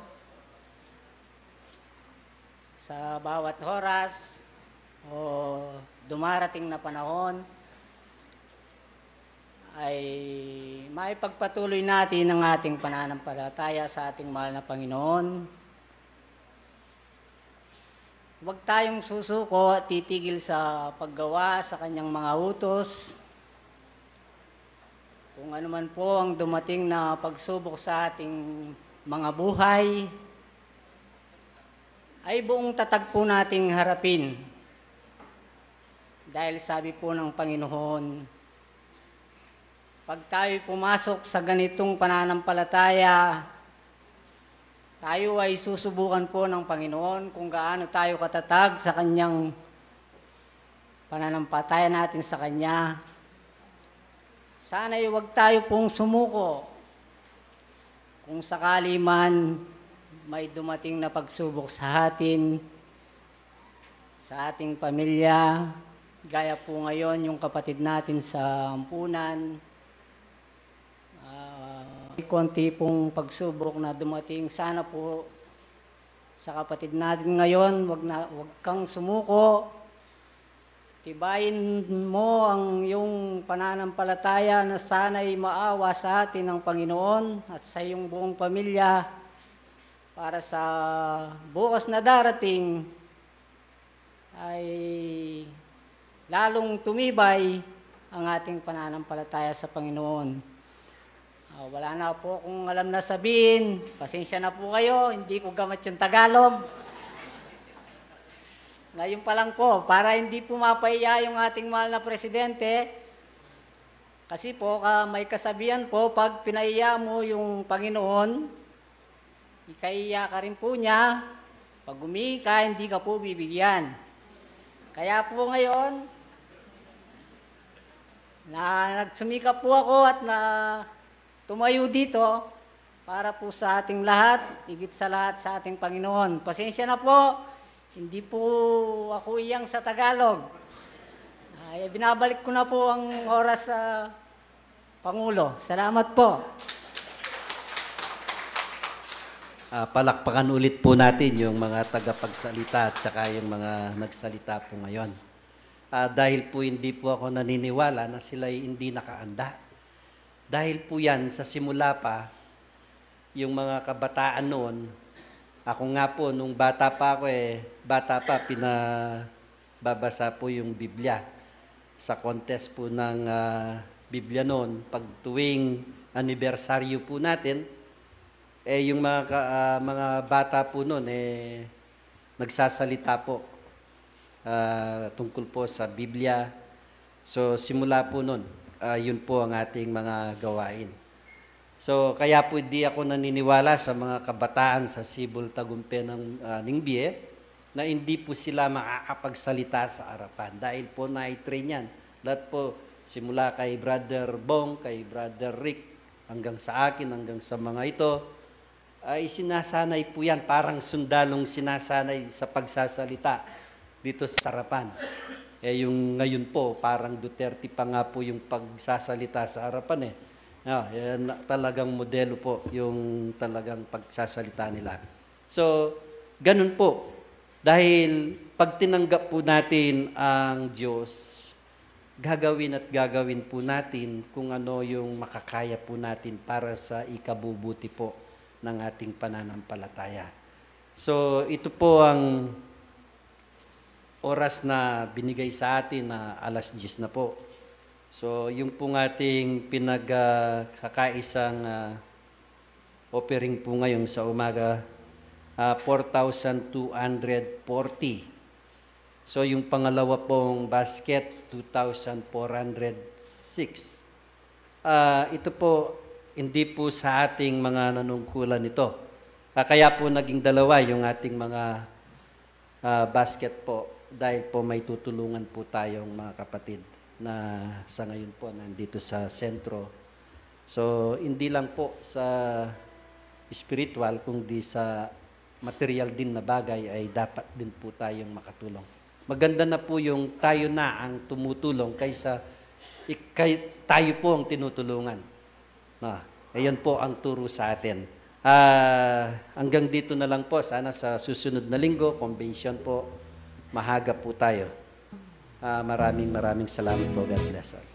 sa bawat oras o dumarating na panahon ay maipagpatuloy natin ang ating pananampalataya sa ating mahal na Panginoon. Huwag tayong susuko at titigil sa paggawa sa kanyang mga utos. kung ano man po ang dumating na pagsubok sa ating mga buhay, ay buong tatag po nating harapin. Dahil sabi po ng Panginoon, pag tayo pumasok sa ganitong pananampalataya, tayo ay susubukan po ng Panginoon kung gaano tayo katatag sa Kanyang pananampalataya natin sa Kanya. Sana'y huwag tayo pong sumuko. Kung sakali man may dumating na pagsubok sa atin, sa ating pamilya, gaya po ngayon yung kapatid natin sa ampunan, konti pong pagsubok na dumating, sana po sa kapatid natin ngayon, wag kang sumuko. Tibayin mo ang iyong pananampalataya na sana'y maawa sa atin ng Panginoon at sa iyong buong pamilya para sa bukas na darating ay lalong tumibay ang ating pananampalataya sa Panginoon. Wala na po akong alam na sabihin. Pasensya na po kayo, hindi ko gamit yung Tagalog. Ngayon pa lang po, para hindi po mapahiya yung ating mahal na presidente, kasi po may kasabihan po, pag pinahiya mo yung Panginoon, ikahiya ka rin po niya. Pag umihi ka, hindi ka po bibigyan. Kaya po ngayon, nagsumikap po ako at tumayo dito para po sa ating lahat, higit sa lahat sa ating Panginoon. Pasensya na po, hindi po ako iyang sa Tagalog. Binabalik ko na po ang oras sa Pangulo. Salamat po. Palakpakan ulit po natin yung mga tagapagsalita at saka yung mga nagsalita po ngayon. Dahil po hindi po ako naniniwala na sila hindi nakaanda. Dahil po yan, sa simula pa, yung mga kabataan noon, ako nga po, nung bata pa ako pinababasa po yung Biblia. Sa contest po ng Biblia noon, pag tuwing anibersaryo po natin, yung mga bata po noon, nagsasalita po tungkol po sa Biblia. So, simula po noon, yun po ang ating mga gawain. So, kaya po di ako naniniwala sa mga kabataan sa Sibol Tagumpay ng Ningbie na hindi po sila makakapagsalita sa harapan dahil po na-train yan. Lahat po, simula kay Brother Bong, kay Brother Rick, hanggang sa akin, hanggang sa mga ito, ay sinasanay po yan, parang sundalong sinasanay sa pagsasalita dito sa harapan. Yung ngayon po, parang Duterte pa nga po yung pagsasalita sa harapan yan, talagang modelo po yung talagang pagsasalita nila. So, ganun po. Dahil pag tinanggap po natin ang Diyos, gagawin at gagawin po natin kung ano yung makakaya po natin para sa ikabubuti po ng ating pananampalataya. So, ito po ang oras na binigay sa atin na 10:00 na po. So, yung pong ating pinagkakaisang offering po ngayon sa umaga, 4,240. So, yung pangalawa pong basket, 2,406. Ito po, hindi po sa ating mga nanungkulan ito. Kaya po naging dalawa yung ating mga basket po, dahil po may tutulungan po tayong mga kapatid na sa ngayon po nandito sa sentro. So, hindi lang po sa spiritual, kundi sa material din na bagay ay dapat din po tayong makatulong. Maganda na po yung tayo na ang tumutulong kaysa tayo po ang tinutulungan. Ayan po ang turo sa atin. Hanggang dito na lang po. Sana sa susunod na linggo, convention po, mahaga po tayo. Maraming salamat po. God bless all.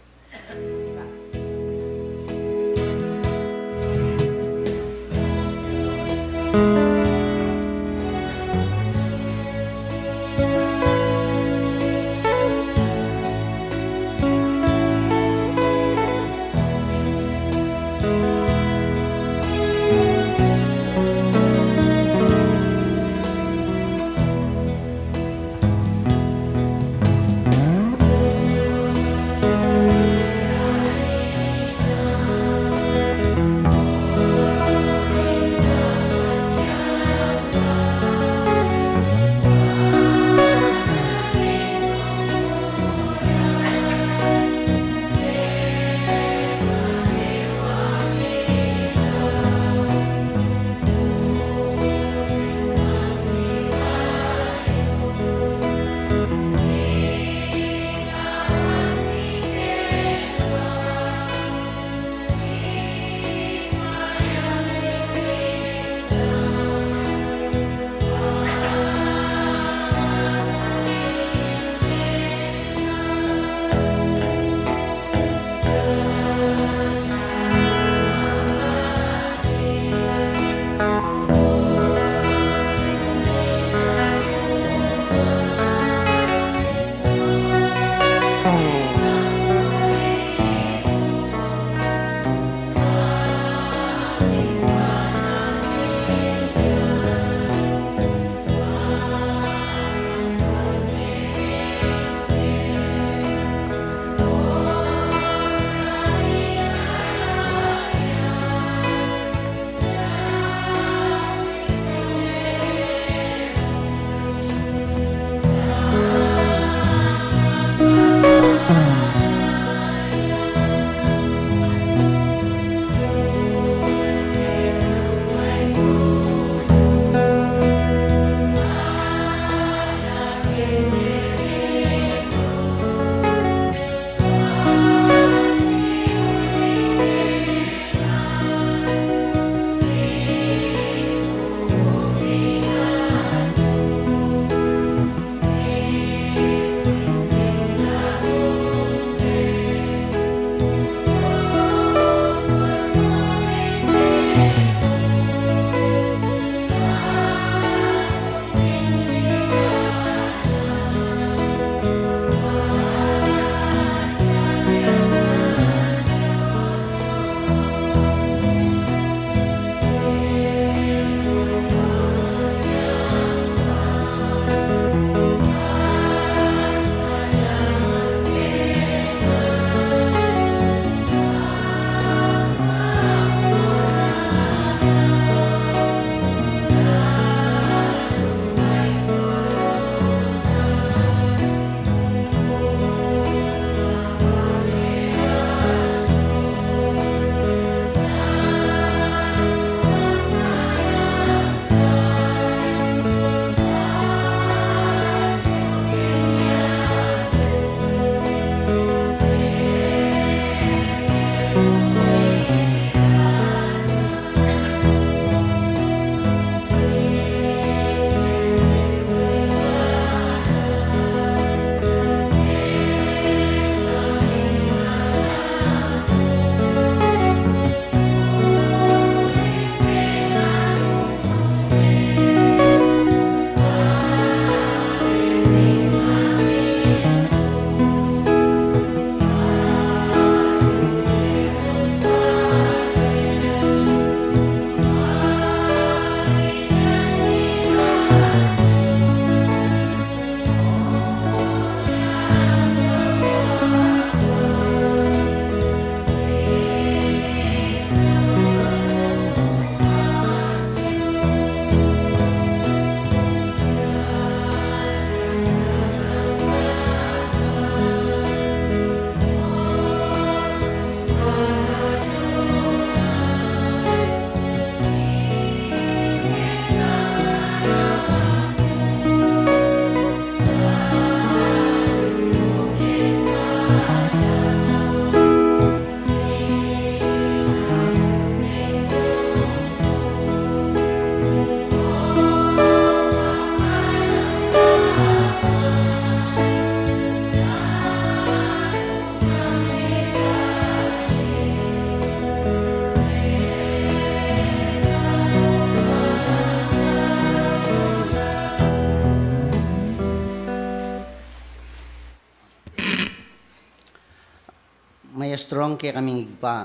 Mayastrong kaya kaming igpa.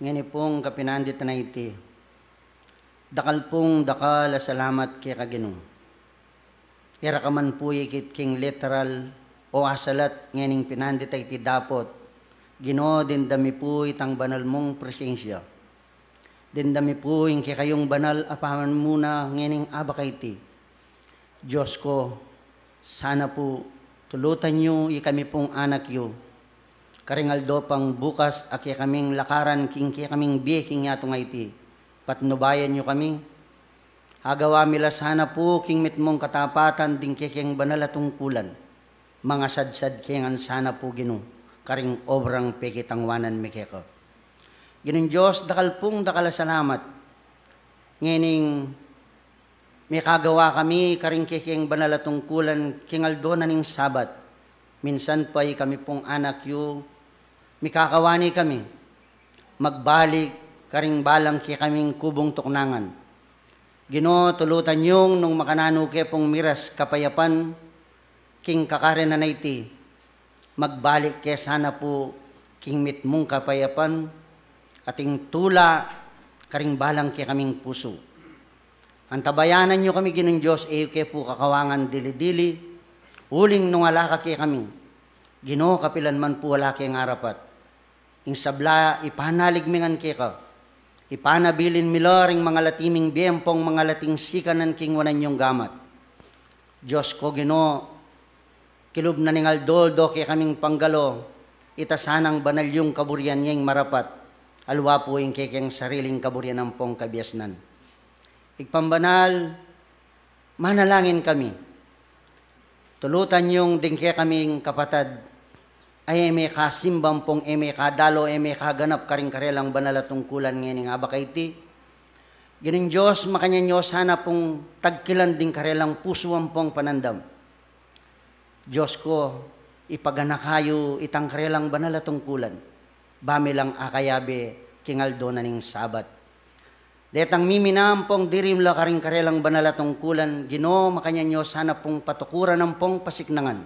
Ngayon pong kapinandit na iti. Dakal pong dakal salamat kaya kaginong. Kaya ka man po ikit king literal o asalat ngayon pinandit ay iti dapot. Gino din dami po itang banal mong presensya. Din dami po yung kaya kayong banal apaman muna ngayon abakay iti. Diyos ko, sana po tulutan nyo kami pong anak yo. Karingaldo pang bukas akya kaming lakaran king kaya kaming biyeking yato nga iti. Patnubayan nyo kami. Agawa mila sana po king mitmong katapatan ding kayang banal at tungkulan. Mga sadsad kayangan sana po gino. Karing obrang pekitangwanan mi keko. Ginong Diyos, dakal pong dakala salamat. Ngening may kagawa kami karing kayang banal at tungkulan kingaldo na ning sabat. Minsan pa kami pong anak yu. Mikakawani kami, magbalik, karing balang kaya kaming kubong tuknangan. Gino, tulutan yung nung makanano kaya pong miras kapayapan, king kakaren na naiti, magbalik kaya sana po, king mitmong kapayapan, ating tula, karing balang kaya kaming puso. Antabayanan nyo kami ginong Diyos, kaya po kakawangan dili-dili, uling nung alaka kaya kami, Gino kapilan man po wala kayong arapat. Ing sabla, ipanalig mingan kika. Ipanabilin miloring mga latiming biyempong mga lating sikanan king wanan yung gamat. Diyos ko Gino, kilub na ning aldoldo kaya kaming panggalo, itasanang banal yung kaburian niyang marapat, alwa po yung kikeng sariling kaburian ng pong kabiasnan. Igpambanal, manalangin kami. Tulutan yung dingke kaming kapatad, ay may kasimbang pong may kadalo, may kaganap karing karelang banal at tungkulan ngayon nga bakay ti. Gining Diyos, makanya nyo sana pong tagkilan ding karelang pusuan pong panandam. Diyos ko, ipaganak kayo itang karelang banal at tungkulan. bamilang akayabe kingaldo na ning sabat. Detang miminam pong dirim la karing karelang banalatong kulan, Ginoo makanya nyo sana pong patukuran ng pong pasiknangan.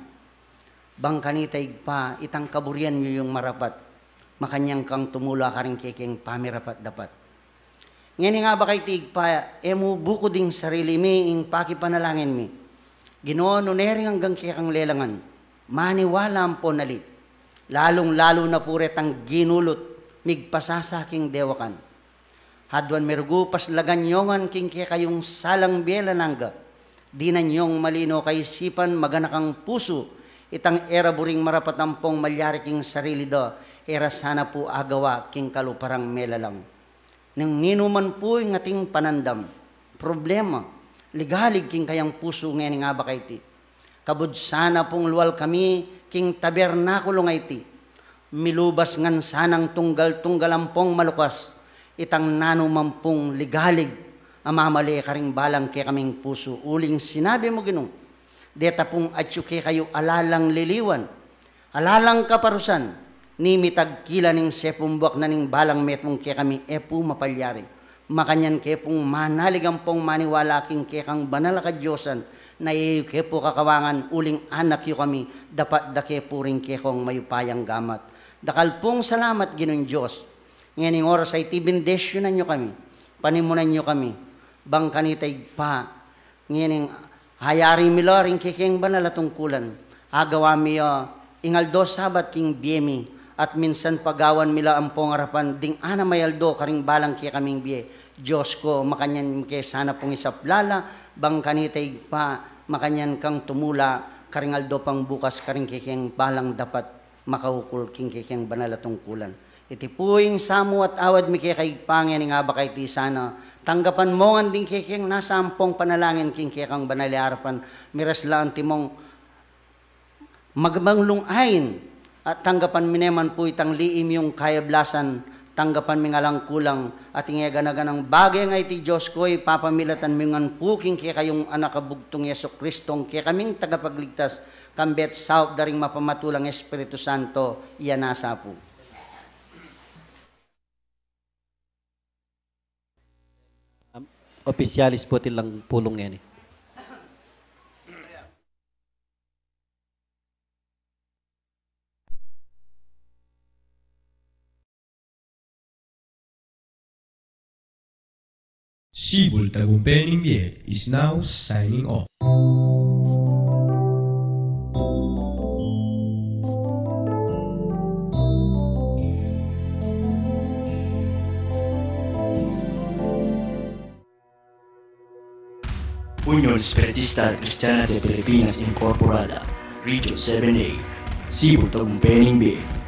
Bang kanitaig pa, itang kaburian nyo yung marapat, makanyang kang tumula karing kekeng pamirapat dapat. Ngayon nga ba kay tig pa, emu buko ding sarili mi, ing pakipanalangin mi. Ginoo nunering hanggang kekang lelangan, maniwala ang po nali, lalong-lalo na puret ang ginulot, migpasasaking dewakan. Hadwan merugupas laganyongan king kayong salang biela nangga. Di na nyong malino kay sipan maganakang puso. Itang era buring marapatampong malyari king sarili do. Era sana po agawa king kaluparang melalang. Nang ninuman po yung ating panandam. Problema. Ligalig king kayang puso ngayon nga ba kay ti. Kabud sana pong luwal kami king tabernakulo ngay ti. Milubas ngan sanang tunggal-tunggalampong malukas, itang nanumampong ligalig, amamali karing balang ke kaming puso. Uling sinabi mo Ginoo, deta pong atyuke kayo alalang liliwan, alalang kaparusan, ni mitagkila ning sepumbuak na ning balang metmong ke kami epu mapalyari. Makanyan ke pong manaligampong maniwala king ke kang banal ka Diyosan, na iyo ke po kakawangan, uling anak yu kami, dapat dake puring ke kong mayupayang gamat. Dakal pong salamat Ginoong Diyos. Ngayon oras ay tibindesyonan nyo kami. Panimunan nyo kami. Bang kanitay pa. Ngayon hayari miloring kikeng banal atungkulan. Agawa mi ingaldo sabat king biyemi. At minsan pagawan mila ang pongarapan. Ding ana mayaldo karing balang kaya kaming biye. Diyos ko makanyan ke sana pong isaplala. Bang kanitay pa. Makanyan kang tumula. Karingaldo pang bukas karing kikeng balang dapat makahukul king kikeng banal atong kulan. Iti puing samu at awad mi kay pangyan nga ba kay ti sana. Tanggapan mo ang ding kikeng nasa ampong panalangin king kikang banal harapan. Miras laan timong magbanglungain at tanggapan mineman po itang liim yung kayablasan. Tanggapan mi nga lang kulang at ingeganaganang bagay nga iti Diyos ko ipapamilatan mi ngan po king kayong anak kabugtong Yeso Kristong kaya kaming tagapagligtas kambet saop daring mapamatulang Espiritu Santo, iyan nasa po. Opisyalis po tilang pulong yan. Sibul Tagumpeng Biel is now signing off. Unión Espiritista Cristiana de Pilipinas Incorporada, Region 7A, Sibul Tagumpeng Biel.